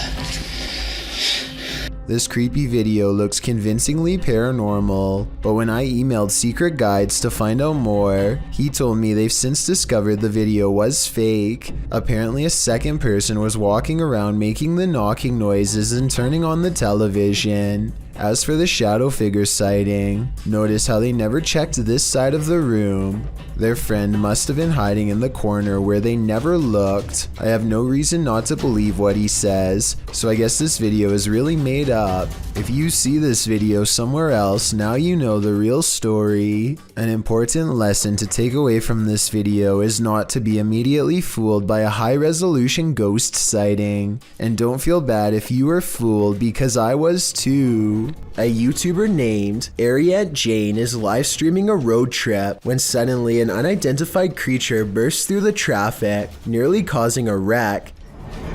This creepy video looks convincingly paranormal, but when I emailed Secret Guides to find out more, he told me they've since discovered the video was fake. Apparently a second person was walking around making the knocking noises and turning on the television. As for the shadow figure sighting, notice how they never checked this side of the room. Their friend must have been hiding in the corner where they never looked. I have no reason not to believe what he says, so I guess this video is really made up. If you see this video somewhere else, now you know the real story. An important lesson to take away from this video is not to be immediately fooled by a high-resolution ghost sighting. And don't feel bad if you were fooled, because I was too. A YouTuber named Ariette Jane is live streaming a road trip when suddenly an unidentified creature bursts through the traffic, nearly causing a wreck.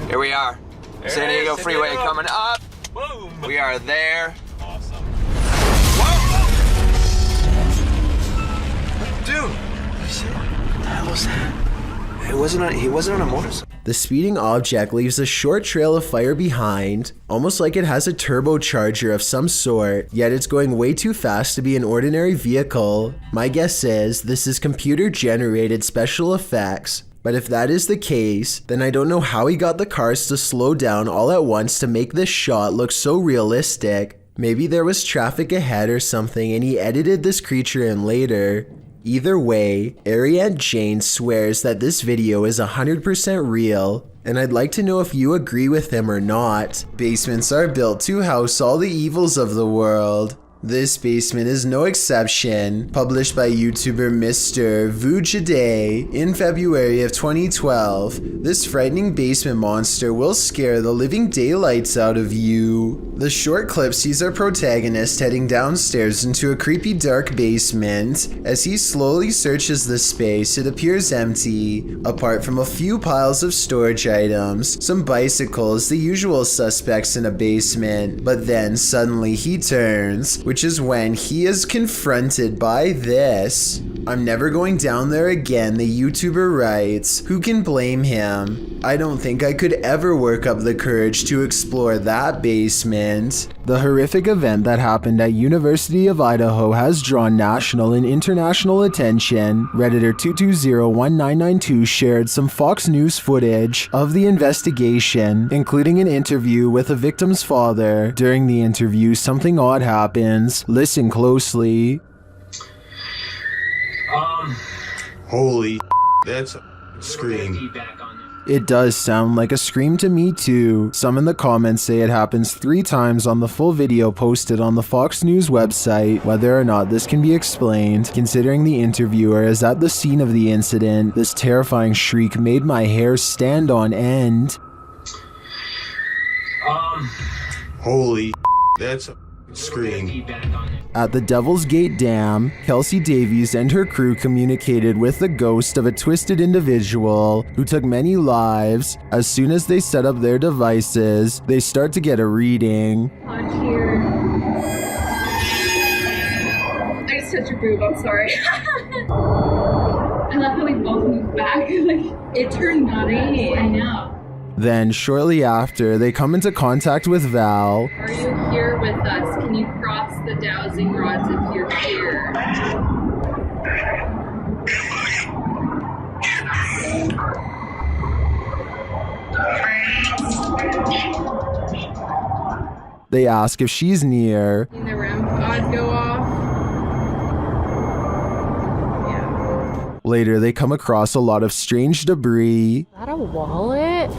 Here we are. San Diego Freeway coming up. Boom. We are there. Awesome. Whoa! Dude, what the hell was that? He wasn't on a motorcycle. The speeding object leaves a short trail of fire behind, almost like it has a turbocharger of some sort, yet it's going way too fast to be an ordinary vehicle. My guess is this is computer-generated special effects. But if that is the case, then I don't know how he got the cars to slow down all at once to make this shot look so realistic. Maybe there was traffic ahead or something and he edited this creature in later. Either way, Ariette Jane swears that this video is 100% real, and I'd like to know if you agree with him or not. Basements are built to house all the evils of the world. This basement is no exception. Published by YouTuber Mr. Vujade in February of 2012, this frightening basement monster will scare the living daylights out of you. The short clip sees our protagonist heading downstairs into a creepy dark basement. As he slowly searches the space, it appears empty, apart from a few piles of storage items, some bicycles, the usual suspects in a basement. But then suddenly he turns, which is when he is confronted by this. I'm never going down there again, the YouTuber writes. Who can blame him? I don't think I could ever work up the courage to explore that basement. The horrific event that happened at University of Idaho has drawn national and international attention. Redditor 2201992 shared some Fox News footage of the investigation, including an interview with the victim's father. During the interview, something odd happens. Listen closely. Holy that's a scream. It does sound like a scream to me too. Some in the comments say it happens 3 times on the full video posted on the Fox News website. Whether or not this can be explained, considering the interviewer is at the scene of the incident, this terrifying shriek made my hair stand on end. Holy that's a scream. At the Devil's Gate Dam, Kelsey Davies and her crew communicated with the ghost of a twisted individual who took many lives. As soon as they set up their devices, they start to get a reading. Here. I just touched your boob, I'm sorry. I love how we both moved back. Like, it turned green. I know. Then, shortly after, they come into contact with Val. Are you here with us? Can you cross the dowsing rods if you're here? They ask if she's near. The REM pods go off. Later, they come across a lot of strange debris. Is that a wallet?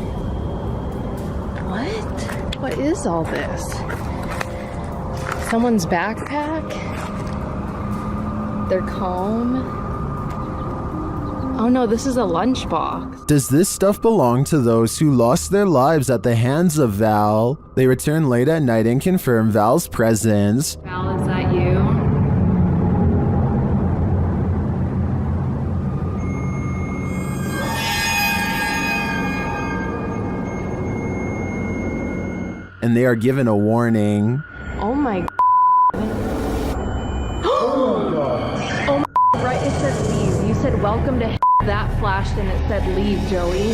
What? What is all this? Someone's backpack? Their comb? Oh no, this is a lunchbox. Does this stuff belong to those who lost their lives at the hands of Val? They return late at night and confirm Val's presence. Val, is that you? And they are given a warning. Oh my Oh my right, it said leave. You said welcome to that flashed and it said leave, Joey.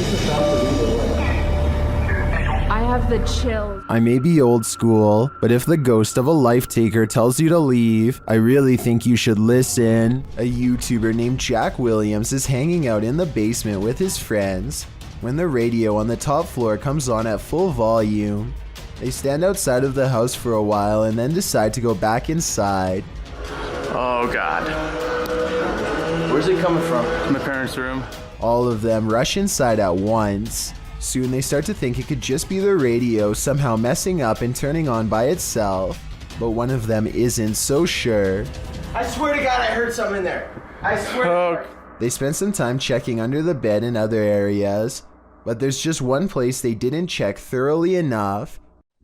I have the chills. I may be old school, but if the ghost of a life taker tells you to leave, I really think you should listen. A YouTuber named Jack Williams is hanging out in the basement with his friends when the radio on the top floor comes on at full volume. They stand outside of the house for a while and then decide to go back inside. Oh God. Where's it coming from? My parents' room. All of them rush inside at once. Soon they start to think it could just be the radio somehow messing up and turning on by itself. But one of them isn't so sure. I swear to God I heard something in there. I swear. They spend some time checking under the bed and other areas, but there's just one place they didn't check thoroughly enough.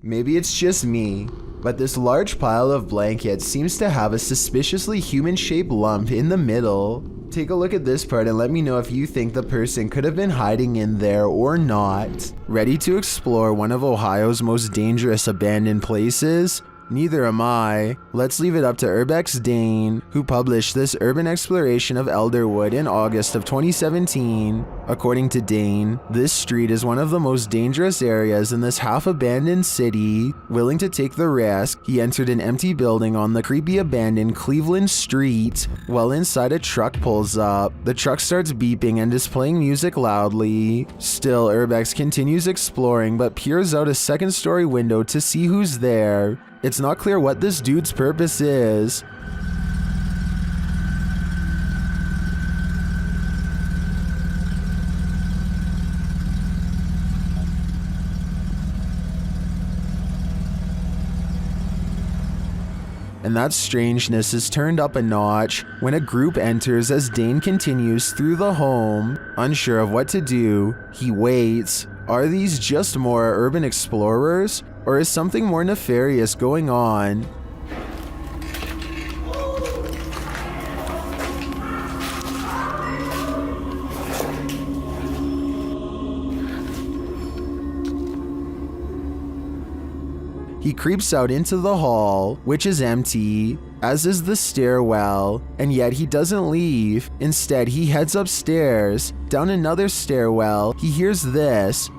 Maybe it's just me, but this large pile of blankets seems to have a suspiciously human-shaped lump in the middle. Take a look at this part and let me know if you think the person could have been hiding in there or not. Ready to explore one of Ohio's most dangerous abandoned places? Neither am I. Let's leave it up to Urbex Dane, who published this urban exploration of Elderwood in August of 2017. According to Dane, this street is one of the most dangerous areas in this half-abandoned city. Willing to take the risk, he entered an empty building on the creepy abandoned Cleveland Street. While inside, a truck pulls up. The truck starts beeping and is playing music loudly. Still, Urbex continues exploring but peers out a second-story window to see who's there. It's not clear what this dude's purpose is. And that strangeness is turned up a notch when a group enters as Dane continues through the home. Unsure of what to do, he waits. Are these just more urban explorers, or is something more nefarious going on? He creeps out into the hall, which is empty, as is the stairwell, and yet he doesn't leave. Instead, he heads upstairs. Down another stairwell, he hears this.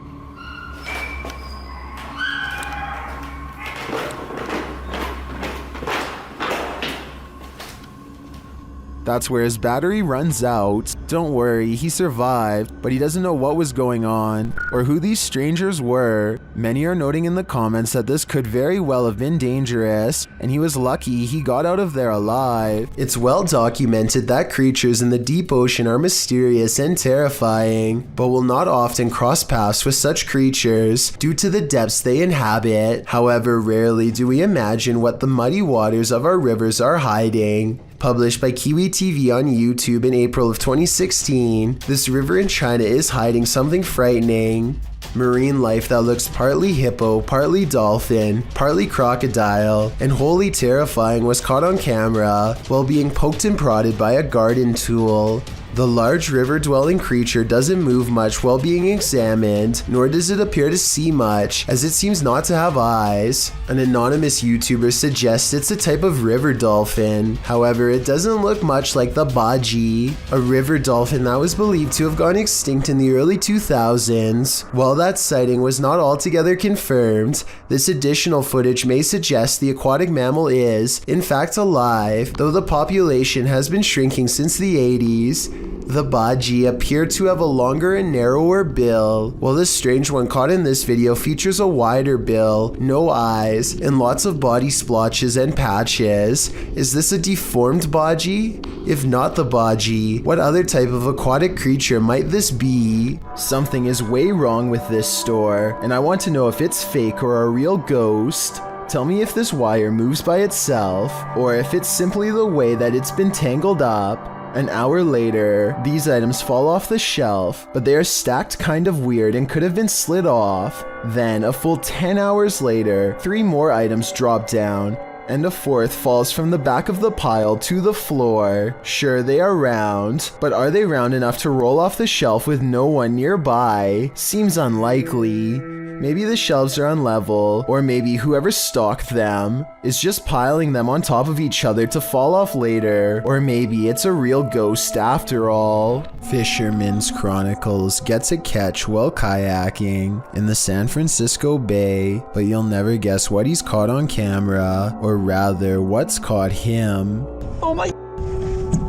That's where his battery runs out. Don't worry, he survived, but he doesn't know what was going on or who these strangers were. Many are noting in the comments that this could very well have been dangerous, and he was lucky he got out of there alive. It's well documented that creatures in the deep ocean are mysterious and terrifying, but will not often cross paths with such creatures due to the depths they inhabit. However, rarely do we imagine what the muddy waters of our rivers are hiding. Published by Kiwi TV on YouTube in April of 2016, this river in China is hiding something frightening. Marine life that looks partly hippo, partly dolphin, partly crocodile, and wholly terrifying was caught on camera while being poked and prodded by a garden tool. The large river-dwelling creature doesn't move much while being examined, nor does it appear to see much, as it seems not to have eyes. An anonymous YouTuber suggests it's a type of river dolphin. However, it doesn't look much like the baji, a river dolphin that was believed to have gone extinct in the early 2000s. While that sighting was not altogether confirmed, this additional footage may suggest the aquatic mammal is, in fact, alive, though the population has been shrinking since the 80s. The baji appear to have a longer and narrower bill, while the strange one caught in this video features a wider bill, no eyes, and lots of body splotches and patches. Is this a deformed baji? If not the baji, what other type of aquatic creature might this be? Something is way wrong with this store, and I want to know if it's fake or a real ghost. Tell me if this wire moves by itself, or if it's simply the way that it's been tangled up. An hour later, these items fall off the shelf, but they are stacked kind of weird and could have been slid off. Then, a full 10 hours later, 3 more items drop down, and a 4th falls from the back of the pile to the floor. Sure, they are round, but are they round enough to roll off the shelf with no one nearby? Seems unlikely. Maybe the shelves are unlevel, or maybe whoever stocked them is just piling them on top of each other to fall off later, or maybe it's a real ghost after all. Fisherman's Chronicles gets a catch while kayaking in the San Francisco Bay, but you'll never guess what he's caught on camera, or rather, what's caught him. Oh my,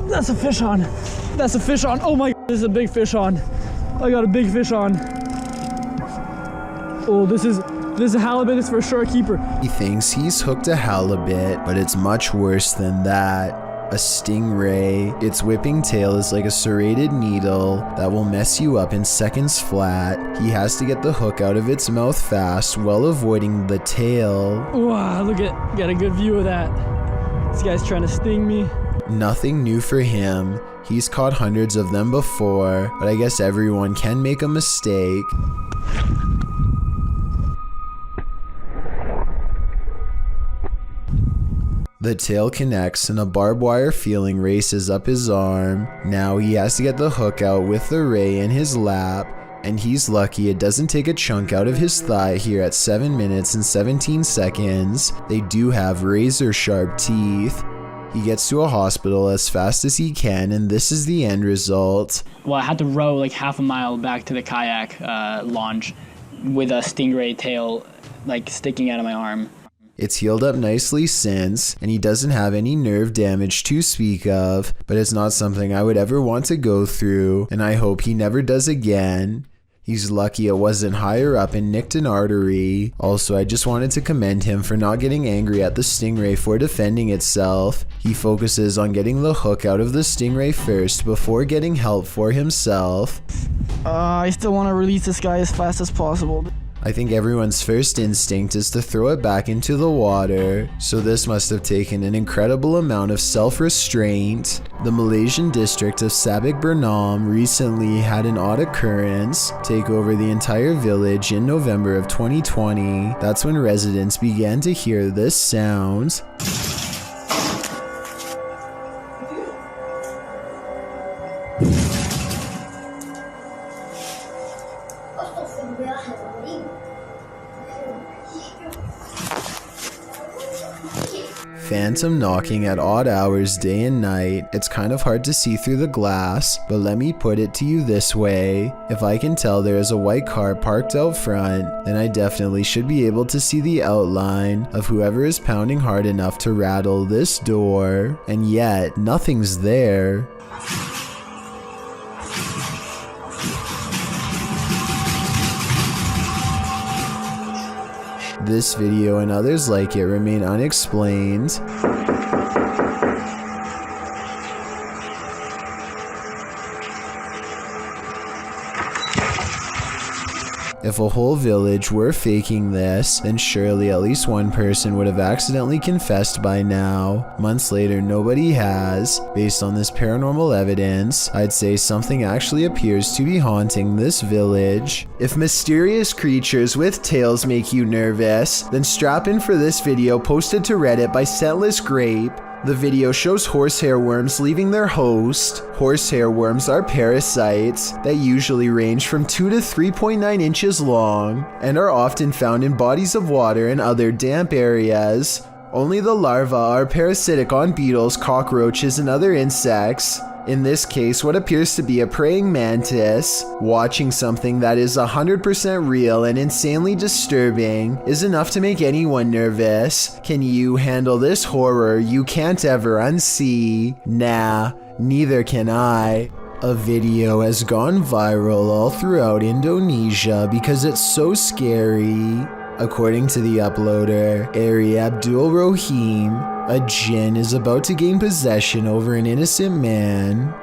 that's a fish on. That's a fish on. Oh my, this is a big fish on. I got a big fish on. Oh, this is a halibut. It's for sure a keeper. He thinks he's hooked a halibut, but it's much worse than that. A stingray. Its whipping tail is like a serrated needle that will mess you up in seconds flat. He has to get the hook out of its mouth fast while avoiding the tail. Wow, got a good view of that. This guy's trying to sting me. Nothing new for him. He's caught hundreds of them before, but I guess everyone can make a mistake. The tail connects and a barbed wire feeling races up his arm. Now he has to get the hook out with the ray in his lap, and he's lucky it doesn't take a chunk out of his thigh here at 7 minutes and 17 seconds. They do have razor sharp teeth. He gets to a hospital as fast as he can, and this is the end result. Well, I had to row like half a mile back to the kayak launch with a stingray tail like sticking out of my arm. It's healed up nicely since, and he doesn't have any nerve damage to speak of, but it's not something I would ever want to go through, and I hope he never does again. He's lucky it wasn't higher up and nicked an artery. Also, I just wanted to commend him for not getting angry at the stingray for defending itself. He focuses on getting the hook out of the stingray first before getting help for himself. I still want to release this guy as fast as possible. I think everyone's first instinct is to throw it back into the water, so this must have taken an incredible amount of self-restraint. The Malaysian district of Sabak Bernam recently had an odd occurrence take over the entire village in November of 2020. That's when residents began to hear this sound. Phantom knocking at odd hours day and night. It's kind of hard to see through the glass, but let me put it to you this way. If I can tell there is a white car parked out front, then I definitely should be able to see the outline of whoever is pounding hard enough to rattle this door. And yet, nothing's there. This video and others like it remain unexplained. If a whole village were faking this, then surely at least one person would have accidentally confessed by now. Months later, nobody has. Based on this paranormal evidence, I'd say something actually appears to be haunting this village. If mysterious creatures with tails make you nervous, then strap in for this video posted to Reddit by Scentless Grape. The video shows horsehair worms leaving their host. Horsehair worms are parasites that usually range from 2 to 3.9 inches long and are often found in bodies of water and other damp areas. Only the larvae are parasitic on beetles, cockroaches, and other insects. In this case, what appears to be a praying mantis. Watching something that is 100% real and insanely disturbing is enough to make anyone nervous. Can you handle this horror you can't ever unsee? Nah, neither can I. A video has gone viral all throughout Indonesia because it's so scary. According to the uploader, Ari Abdul Rohim, a jinn is about to gain possession over an innocent man.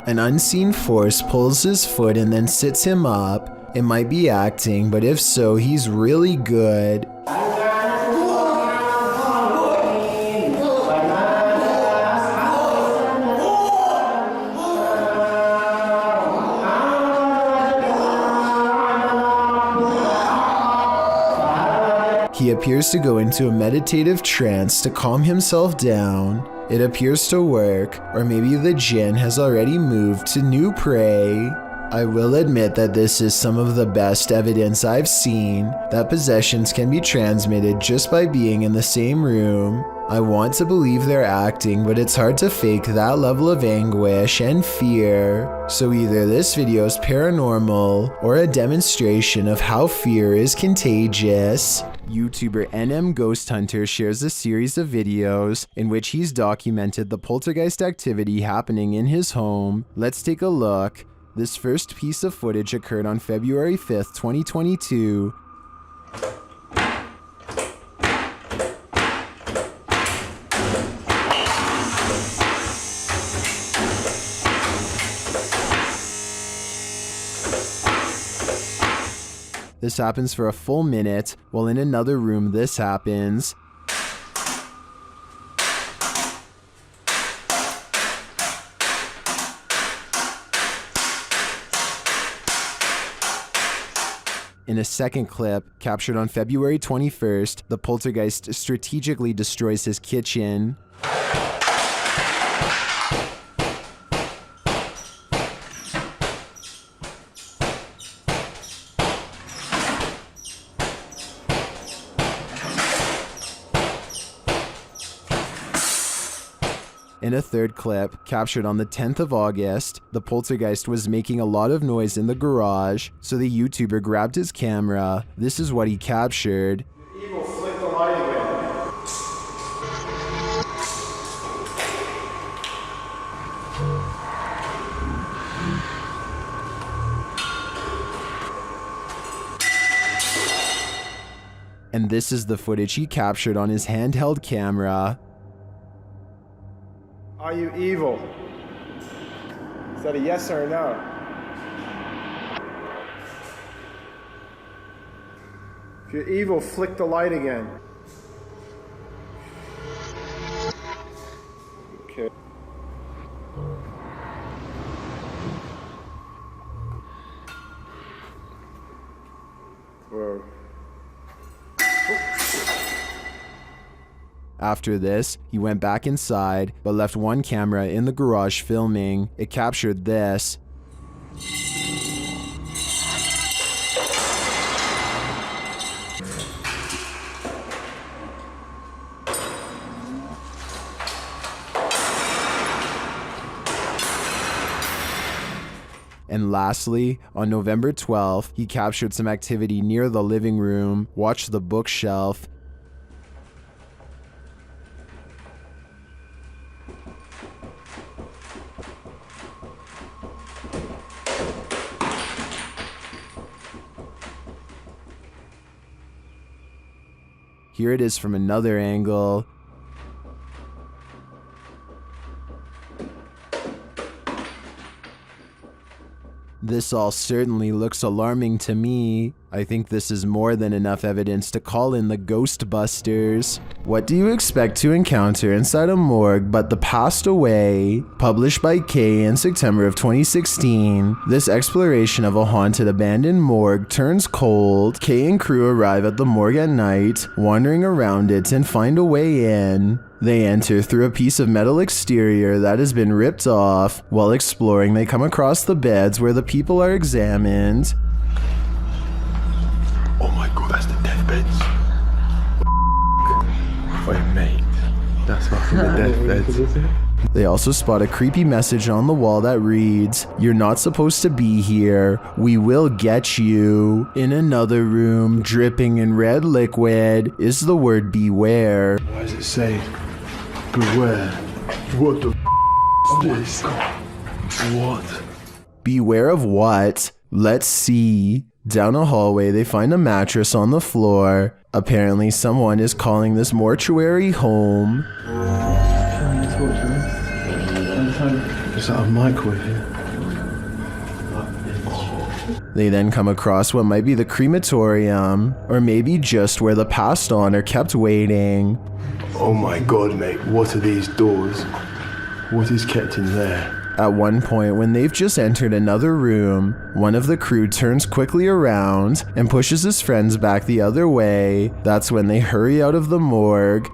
An unseen force pulls his foot and then sits him up. It might be acting, but if so, he's really good. He appears to go into a meditative trance to calm himself down. It appears to work, or maybe the jinn has already moved to new prey. I will admit that this is some of the best evidence I've seen that possessions can be transmitted just by being in the same room. I want to believe they're acting, but it's hard to fake that level of anguish and fear. So either this video is paranormal or a demonstration of how fear is contagious. YouTuber NM Ghost Hunter shares a series of videos in which he's documented the poltergeist activity happening in his home. Let's take a look. This first piece of footage occurred on February 5th, 2022. This happens for a full minute, while in another room this happens. In a second clip, captured on February 21st, the poltergeist strategically destroys his kitchen. In a third clip, captured on the 10th of August, the poltergeist was making a lot of noise in the garage, so the YouTuber grabbed his camera. This is what he captured. Evil, flick the light again. And this is the footage he captured on his handheld camera. Are you evil? Is that a yes or a no? If you're evil, flick the light again. Okay. Whoa. After this, he went back inside, but left one camera in the garage filming. It captured this. And lastly, on November 12th, he captured some activity near the living room. Watch the bookshelf. Here it is from another angle. This all certainly looks alarming to me. I think this is more than enough evidence to call in the Ghostbusters. What do you expect to encounter inside a morgue but the Passed Away? Published by Kay in September of 2016, this exploration of a haunted abandoned morgue turns cold. Kay and crew arrive at the morgue at night, wandering around it and find a way in. They enter through a piece of metal exterior that has been ripped off. While exploring, they come across the beds where the people are examined. Oh my god, that's the death beds. Wait, mate. That's fucking the death beds. They also spot a creepy message on the wall that reads, "You're not supposed to be here. We will get you." In another room, dripping in red liquid, is the word beware. Why does it say beware? What the is this? What? Beware of what? Let's see. Down a hallway, they find a mattress on the floor. Apparently, someone is calling this mortuary home. Is that a microwave here? They then come across what might be the crematorium, or maybe just where the passed on are kept waiting. Oh my god, mate, what are these doors? What is kept in there? At one point, when they've just entered another room, one of the crew turns quickly around and pushes his friends back the other way. That's when they hurry out of the morgue.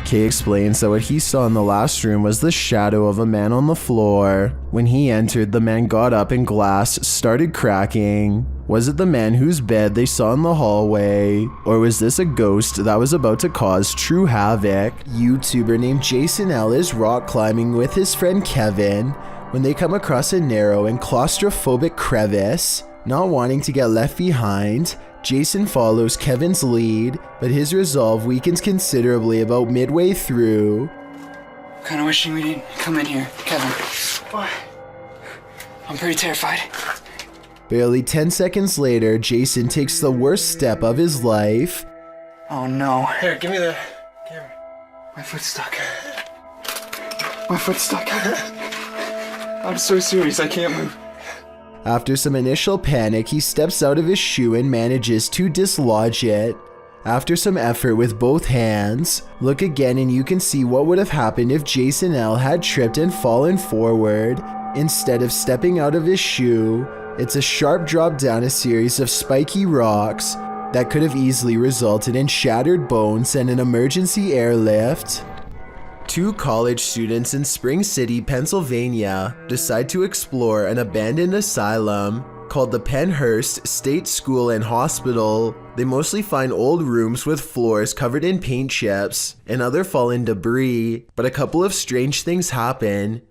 Kay explains that what he saw in the last room was the shadow of a man on the floor. When he entered, the man got up and glass started cracking. Was it the man whose bed they saw in the hallway? Or was this a ghost that was about to cause true havoc? YouTuber named Jason L is rock climbing with his friend Kevin when they come across a narrow and claustrophobic crevice. Not wanting to get left behind, Jason follows Kevin's lead, but his resolve weakens considerably about midway through. Kinda wishing we didn't come in here, Kevin. What? I'm pretty terrified. Barely 10 seconds later, Jason takes the worst step of his life. Oh no. Here, give me the camera. My foot's stuck. My foot's stuck. I'm so serious, I can't move. After some initial panic, he steps out of his shoe and manages to dislodge it. After some effort with both hands, look again and you can see what would have happened if Jason L had tripped and fallen forward. Instead of stepping out of his shoe, it's a sharp drop down a series of spiky rocks that could have easily resulted in shattered bones and an emergency airlift. Two college students in Spring City, Pennsylvania, decide to explore an abandoned asylum called the Pennhurst State School and Hospital. They mostly find old rooms with floors covered in paint chips and other fallen debris, but a couple of strange things happen.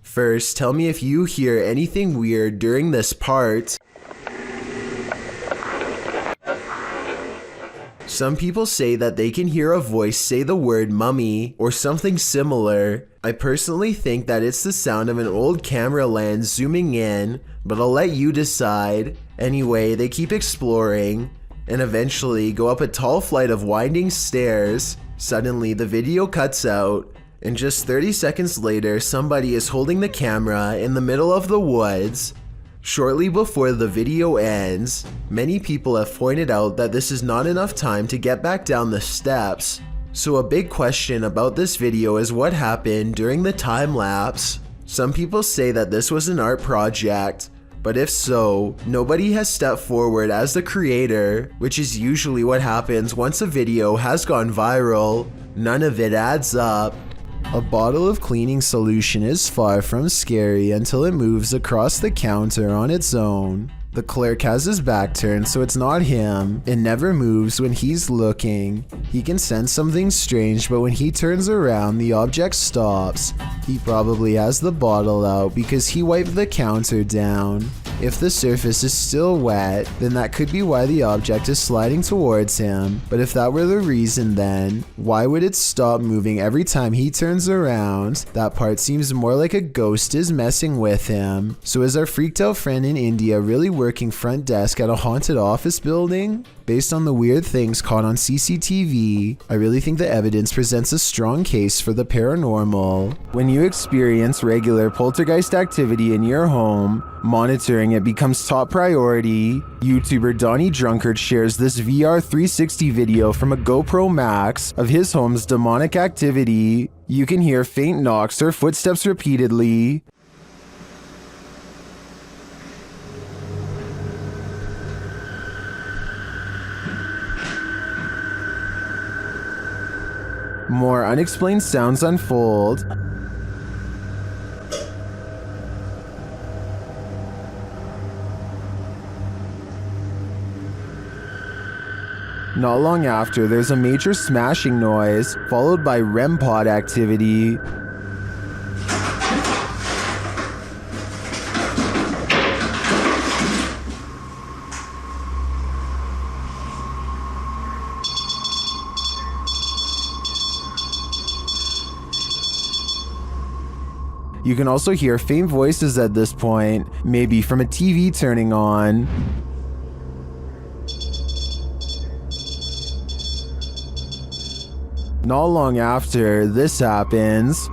First, tell me if you hear anything weird during this part. Some people say that they can hear a voice say the word mummy or something similar. I personally think that it's the sound of an old camera lens zooming in, but I'll let you decide. Anyway, they keep exploring and eventually go up a tall flight of winding stairs. Suddenly, the video cuts out, and just 30 seconds later, somebody is holding the camera in the middle of the woods. Shortly before the video ends, many people have pointed out that this is not enough time to get back down the steps. So a big question about this video is what happened during the time lapse. Some people say that this was an art project, but if so, nobody has stepped forward as the creator, which is usually what happens once a video has gone viral. None of it adds up. A bottle of cleaning solution is far from scary until it moves across the counter on its own. The clerk has his back turned, so it's not him. It never moves when he's looking. He can sense something strange, but when he turns around, the object stops. He probably has the bottle out because he wiped the counter down. If the surface is still wet, then that could be why the object is sliding towards him. But if that were the reason, then why would it stop moving every time he turns around? That part seems more like a ghost is messing with him. So is our freaked out friend in India really working front desk at a haunted office building? Based on the weird things caught on CCTV, I really think the evidence presents a strong case for the paranormal. When you experience regular poltergeist activity in your home, monitoring it becomes top priority. YouTuber Donnie Drunkard shares this VR 360 video from a GoPro Max of his home's demonic activity. You can hear faint knocks or footsteps repeatedly. More unexplained sounds unfold. Not long after, there's a major smashing noise, followed by REM pod activity. You can also hear faint voices at this point, maybe from a TV turning on. Not long after, this happens.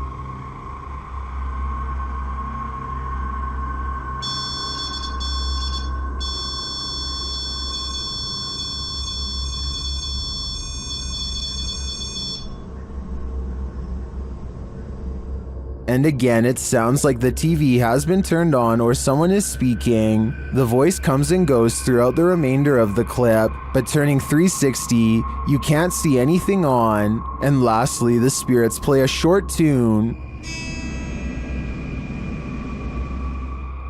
And again, it sounds like the TV has been turned on or someone is speaking. The voice comes and goes throughout the remainder of the clip, but turning 360, you can't see anything on. And lastly, the spirits play a short tune.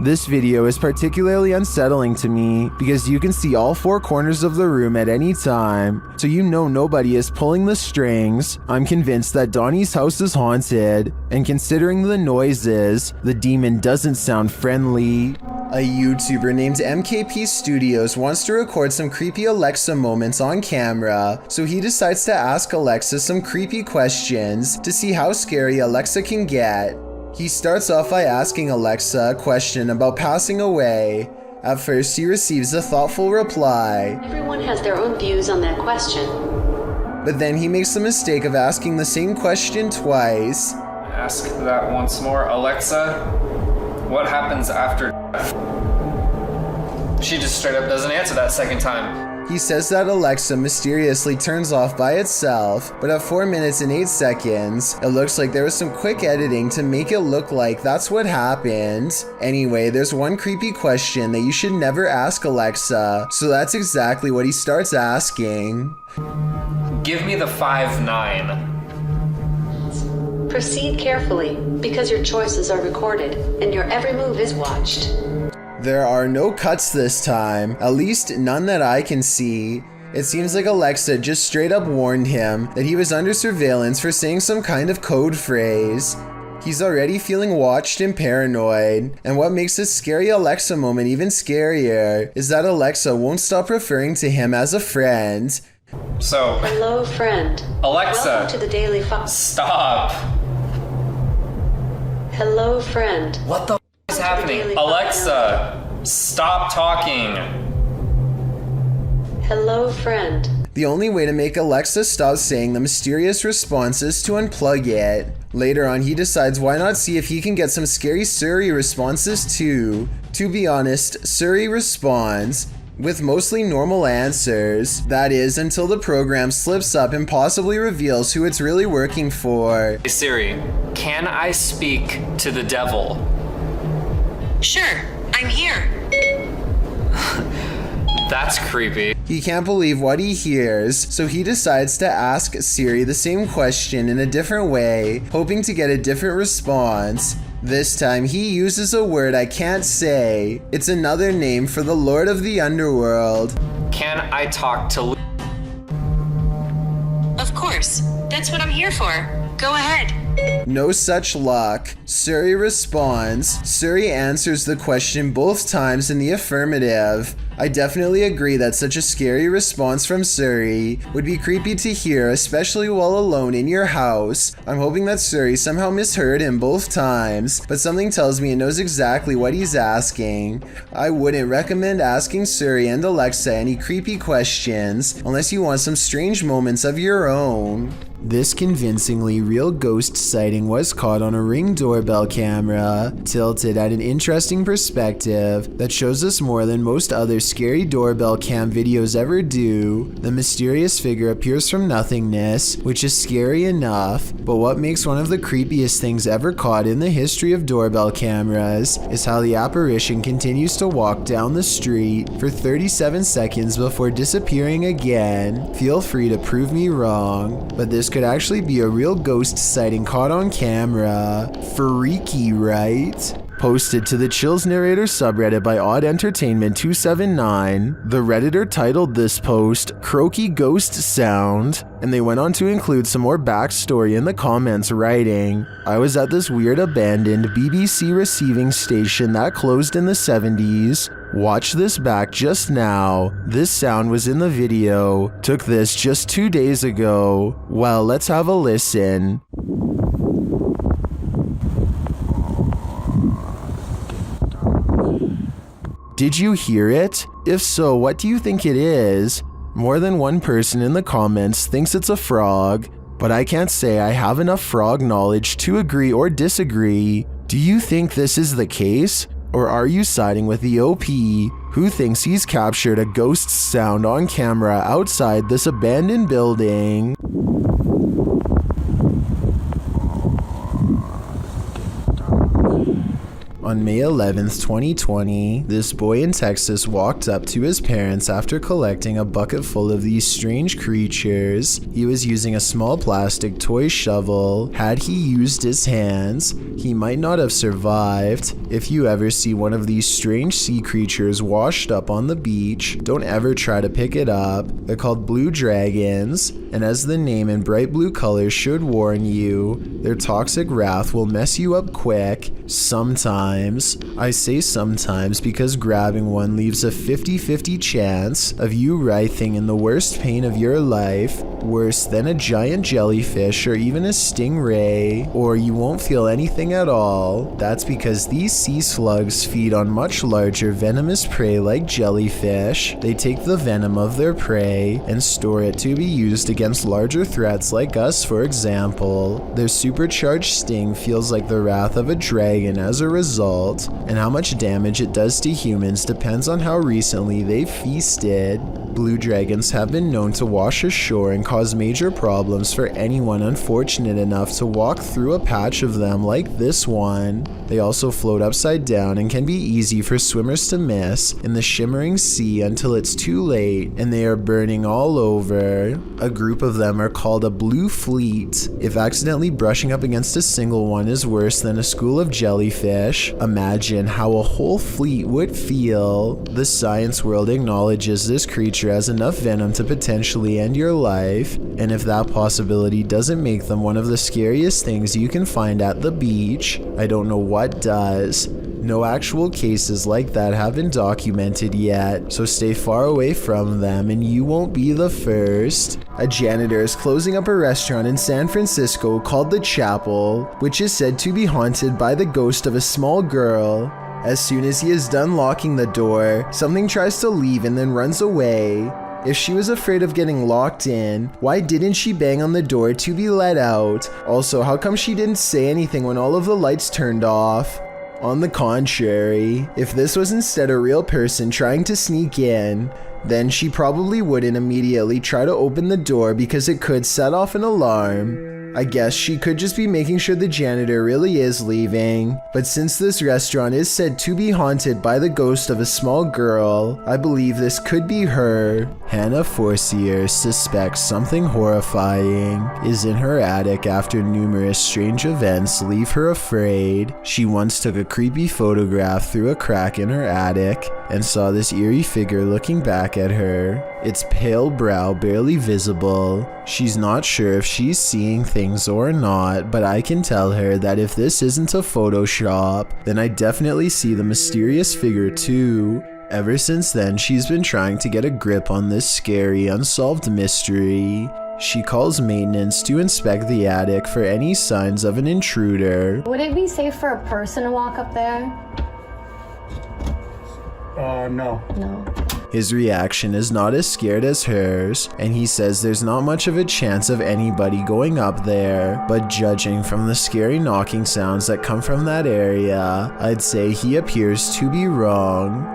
This video is particularly unsettling to me because you can see all four corners of the room at any time, so you know nobody is pulling the strings. I'm convinced that Donnie's house is haunted, and considering the noises, the demon doesn't sound friendly. A YouTuber named MKP Studios wants to record some creepy Alexa moments on camera, so he decides to ask Alexa some creepy questions to see how scary Alexa can get. He starts off by asking Alexa a question about passing away. At first, he receives a thoughtful reply. Everyone has their own views on that question. But then he makes the mistake of asking the same question twice. Ask that once more. Alexa, what happens after death? She just straight up doesn't answer that second time. He says that Alexa mysteriously turns off by itself, but at 4 minutes and 8 seconds, it looks like there was some quick editing to make it look like that's what happened. Anyway, there's one creepy question that you should never ask Alexa, so that's exactly what he starts asking. Give me the 5-9. Proceed carefully, because your choices are recorded, and your every move is watched. There are no cuts this time, at least none that I can see. It seems like Alexa just straight up warned him that he was under surveillance for saying some kind of code phrase. He's already feeling watched and paranoid, and what makes this scary Alexa moment even scarier is that Alexa won't stop referring to him as a friend. So, hello, friend. Alexa, welcome to the Daily Fox. Stop. Hello, friend. What the is happening? Alexa, stop talking. Hello, friend. The only way to make Alexa stop saying the mysterious response is to unplug it. Later on, he decides why not see if he can get some scary Surrey responses too. To be honest, Surrey responds with mostly normal answers. That is, until the program slips up and possibly reveals who it's really working for. Hey Siri, can I speak to the devil? Sure, I'm here. That's creepy. He can't believe what he hears, so he decides to ask Siri the same question in a different way, hoping to get a different response. This time, he uses a word I can't say. It's another name for the Lord of the Underworld. Can I talk to Of course, that's what I'm here for. Go ahead. No such luck. Suri responds. Suri answers the question both times in the affirmative. I definitely agree that such a scary response from Suri would be creepy to hear, especially while alone in your house. I'm hoping that Suri somehow misheard him both times, but something tells me it knows exactly what he's asking. I wouldn't recommend asking Suri and Alexa any creepy questions unless you want some strange moments of your own. This convincingly real ghost sighting was caught on a Ring doorbell camera, tilted at an interesting perspective that shows us more than most other scary doorbell cam videos ever do. The mysterious figure appears from nothingness, which is scary enough, but what makes one of the creepiest things ever caught in the history of doorbell cameras is how the apparition continues to walk down the street for 37 seconds before disappearing again. Feel free to prove me wrong, but this could actually be a real ghost sighting caught on camera. Freaky, right? Posted to the Chills Narrator subreddit by Odd Entertainment 279, the Redditor titled this post, Croaky Ghost Sound, and they went on to include some more backstory in the comments, writing, I was at this weird abandoned BBC receiving station that closed in the 70s. Watch this back just now. This sound was in the video. Took this just 2 days ago. Well, let's have a listen. Did you hear it? If so, what do you think it is? More than one person in the comments thinks it's a frog, but I can't say I have enough frog knowledge to agree or disagree. Do you think this is the case? Or are you siding with the OP, who thinks he's captured a ghost sound on camera outside this abandoned building? On May 11th, 2020, this boy in Texas walked up to his parents after collecting a bucket full of these strange creatures. He was using a small plastic toy shovel. Had he used his hands, he might not have survived. If you ever see one of these strange sea creatures washed up on the beach, don't ever try to pick it up. They're called blue dragons, and as the name in bright blue colors should warn you, their toxic wrath will mess you up quick, sometimes. I say sometimes because grabbing one leaves a 50-50 chance of you writhing in the worst pain of your life, worse than a giant jellyfish or even a stingray, or you won't feel anything at all. That's because these sea slugs feed on much larger venomous prey like jellyfish. They take the venom of their prey and store it to be used against larger threats like us, for example. Their supercharged sting feels like the wrath of a dragon as a result, and how much damage it does to humans depends on how recently they've feasted. Blue dragons have been known to wash ashore and cause major problems for anyone unfortunate enough to walk through a patch of them like this one. They also float upside down and can be easy for swimmers to miss in the shimmering sea until it's too late and they are burning all over. A group of them are called a blue fleet. If accidentally brushing up against a single one is worse than a school of jellyfish, imagine how a whole fleet would feel. The science world acknowledges this creature has enough venom to potentially end your life, and if that possibility doesn't make them one of the scariest things you can find at the beach, I don't know what does. No actual cases like that have been documented yet, so stay far away from them and you won't be the first. A janitor is closing up a restaurant in San Francisco called The Chapel, which is said to be haunted by the ghost of a small girl. As soon as he is done locking the door, something tries to leave and then runs away. If she was afraid of getting locked in, why didn't she bang on the door to be let out? Also, how come she didn't say anything when all of the lights turned off? On the contrary, if this was instead a real person trying to sneak in, then she probably wouldn't immediately try to open the door because it could set off an alarm. I guess she could just be making sure the janitor really is leaving. But since this restaurant is said to be haunted by the ghost of a small girl, I believe this could be her. Hannah Forcier suspects something horrifying is in her attic after numerous strange events leave her afraid. She once took a creepy photograph through a crack in her attic, and saw this eerie figure looking back at her. Its pale brow barely visible. She's not sure if she's seeing things or not, but I can tell her that if this isn't a Photoshop, then I definitely see the mysterious figure too. Ever since then, she's been trying to get a grip on this scary, unsolved mystery. She calls maintenance to inspect the attic for any signs of an intruder. Would it be safe for a person to walk up there? No. No. His reaction is not as scared as hers, and he says there's not much of a chance of anybody going up there, but judging from the scary knocking sounds that come from that area, I'd say he appears to be wrong.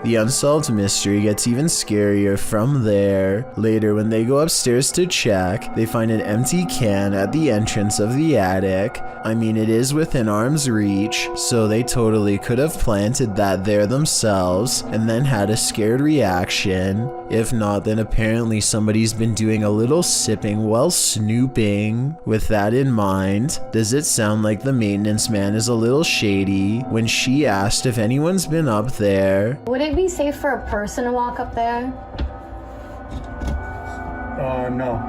The unsolved mystery gets even scarier from there. Later, when they go upstairs to check, they find an empty can at the entrance of the attic. I mean, it is within arm's reach, so they totally could have planted that there themselves and then had a scared reaction. If not, then apparently somebody's been doing a little sipping while snooping. With that in mind, does it sound like the maintenance man is a little shady when she asked if anyone's been up there? Would it be safe for a person to walk up there? No.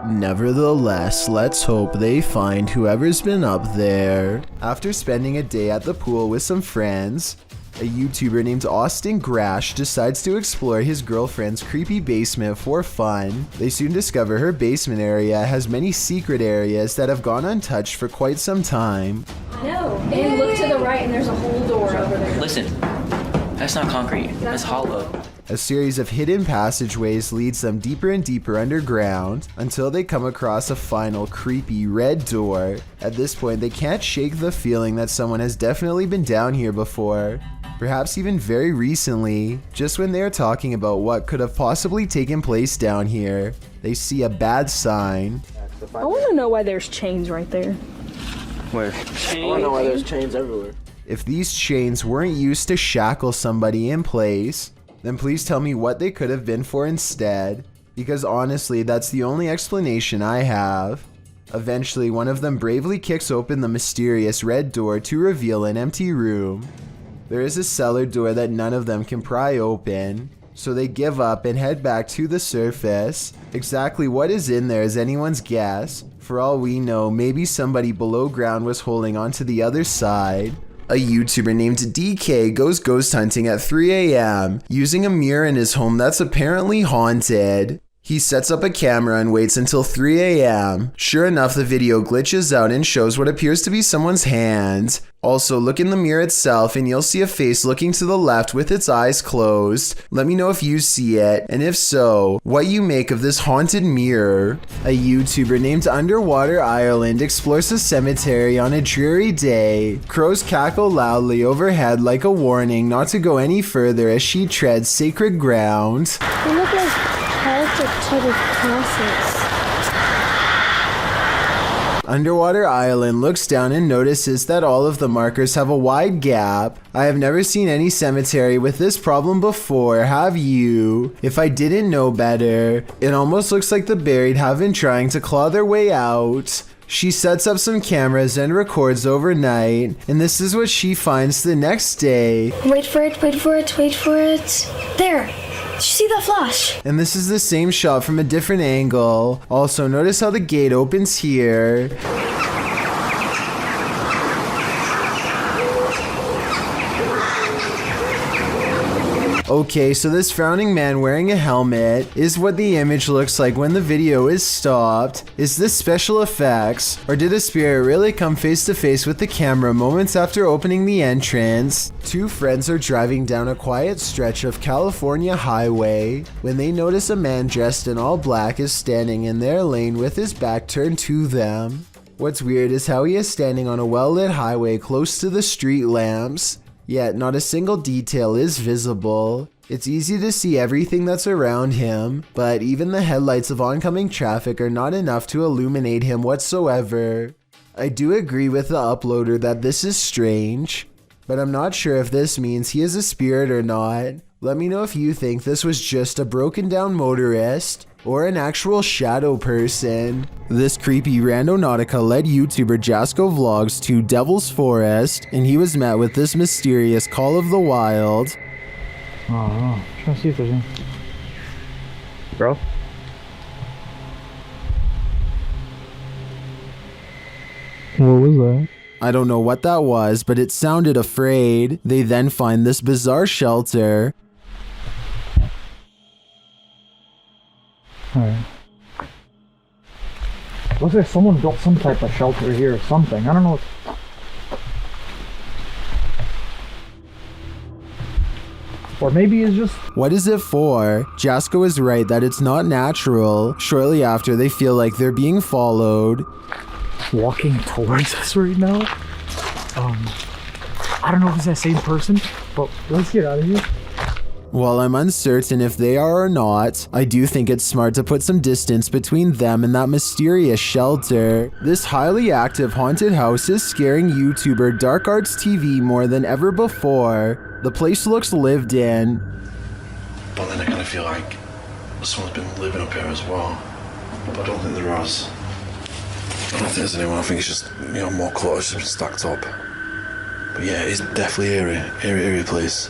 Nevertheless, let's hope they find whoever's been up there. After spending a day at the pool with some friends, a YouTuber named Austin Grash decides to explore his girlfriend's creepy basement for fun. They soon discover her basement area has many secret areas that have gone untouched for quite some time. No, and look to the right and there's a whole door over there. Listen, that's not concrete, that's hollow. A series of hidden passageways leads them deeper and deeper underground until they come across a final creepy red door. At this point, they can't shake the feeling that someone has definitely been down here before. Perhaps even very recently, just when they are talking about what could have possibly taken place down here, they see a bad sign. I want to know why there's chains right there. Where? I want to know why there's chains everywhere. If these chains weren't used to shackle somebody in place, then please tell me what they could have been for instead, because honestly, that's the only explanation I have. Eventually, one of them bravely kicks open the mysterious red door to reveal an empty room. There is a cellar door that none of them can pry open, so they give up and head back to the surface. Exactly what is in there is anyone's guess. For all we know, maybe somebody below ground was holding on to the other side. A YouTuber named DK goes ghost hunting at 3 a.m. using a mirror in his home that's apparently haunted. He sets up a camera and waits until 3 a.m. Sure enough, the video glitches out and shows what appears to be someone's hand. Also, look in the mirror itself and you'll see a face looking to the left with its eyes closed. Let me know if you see it, and if so, what you make of this haunted mirror. A YouTuber named Underwater Ireland explores a cemetery on a dreary day. Crows cackle loudly overhead like a warning not to go any further as she treads sacred ground. They look like Celtic type of crosses. Underwater Island looks down and notices that all of the markers have a wide gap. I have never seen any cemetery with this problem before, have you? If I didn't know better, it almost looks like the buried have been trying to claw their way out. She sets up some cameras and records overnight, and this is what she finds the next day. Wait for it, wait for it, wait for it. There! Did you see that flash? And this is the same shot from a different angle. Also, notice how the gate opens here. Okay, so this frowning man wearing a helmet is what the image looks like when the video is stopped. Is this special effects, or did a spirit really come face to face with the camera moments after opening the entrance? Two friends are driving down a quiet stretch of California highway when they notice a man dressed in all black is standing in their lane with his back turned to them. What's weird is how he is standing on a well-lit highway close to the street lamps. Yet not a single detail is visible. It's easy to see everything that's around him, but even the headlights of oncoming traffic are not enough to illuminate him whatsoever. I do agree with the uploader that this is strange, but I'm not sure if this means he is a spirit or not. Let me know if you think this was just a broken down motorist, or an actual shadow person. This creepy randonautica led YouTuber Jasko Vlogs to Devil's Forest, and he was met with this mysterious call of the wild. Oh, trying to see if there's any. Bro? What was that? I don't know what that was, but it sounded afraid. They then find this bizarre shelter. Alright. Looks like someone built some type of shelter here or something. I don't know. Or maybe it's just... What is it for? Jasko is right that it's not natural. Shortly after, they feel like they're being followed. Walking towards us right now. I don't know if it's that same person, but let's get out of here. While I'm uncertain if they are or not, I do think it's smart to put some distance between them and that mysterious shelter. This highly active haunted house is scaring YouTuber Dark Arts TV more than ever before. The place looks lived in. But then I kind of feel like someone's been living up here as well. But I don't think there is. I don't think there's anyone. I think it's just, you know, more clutters just stacked up. But yeah, it's definitely eerie place.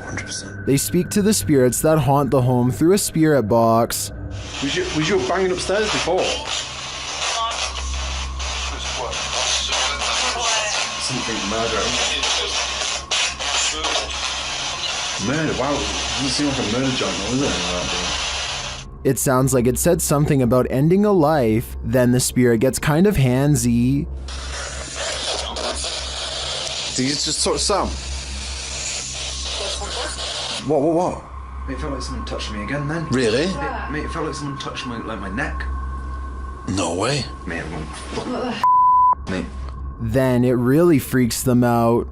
100%. They speak to the spirits that haunt the home through a spirit box. Was you banging upstairs before? Something murder. Murder? Wow, it doesn't seem like a murder joint, though, is it? It sounds like it said something about ending a life, then the spirit gets kind of handsy. Did you just touch Sam? What? Mate, it felt like someone touched me again then. Really? Mate, it felt like someone touched my neck. No way. Mate, mate. Then it really freaks them out.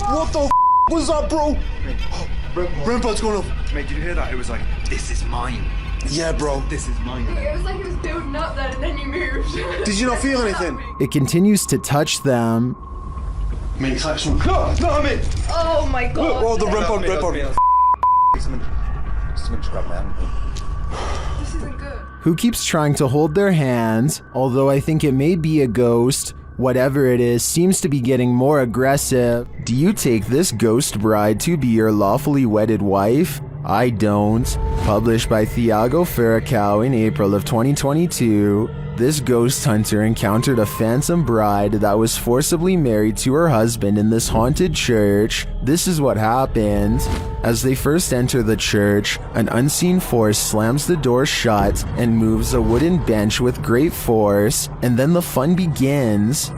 What the was that, bro? Rainbow's going off. Mate, did you hear that? It was like, this is mine. Yeah, bro. This is mine. It was like it was building up then and then you moved. Did you not feel anything? It continues to touch them. Mate, it's like some... No, mate! Oh my god. Oh, the rainbow. Someone just grabbed my hand. This isn't good. Who keeps trying to hold their hand, although I think it may be a ghost. Whatever it is seems to be getting more aggressive. Do you take this ghost bride to be your lawfully wedded wife? I don't. Published by Thiago Ferracao in April of 2022, this ghost hunter encountered a phantom bride that was forcibly married to her husband in this haunted church. This is what happened. As they first enter the church, an unseen force slams the door shut and moves a wooden bench with great force, and then the fun begins.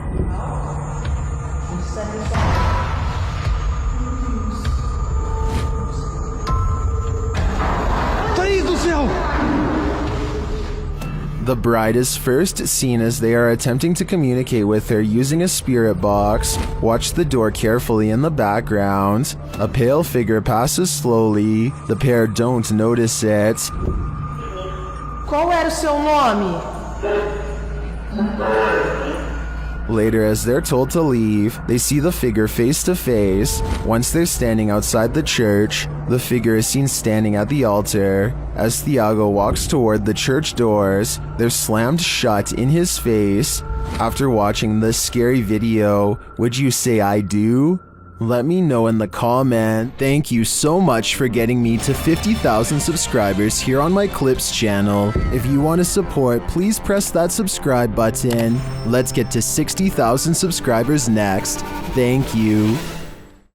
The bride is first seen as they are attempting to communicate with her using a spirit box. Watch the door carefully in the background. A pale figure passes slowly. The pair don't notice it. Qual era o seu nome? Later, as they're told to leave, they see the figure face to face. Once they're standing outside the church, the figure is seen standing at the altar. As Thiago walks toward the church doors, they're slammed shut in his face. After watching this scary video, would you say I do? Let me know in the comment. Thank you so much for getting me to 50,000 subscribers here on my Clips channel. If you want to support, please press that subscribe button. Let's get to 60,000 subscribers next. Thank you.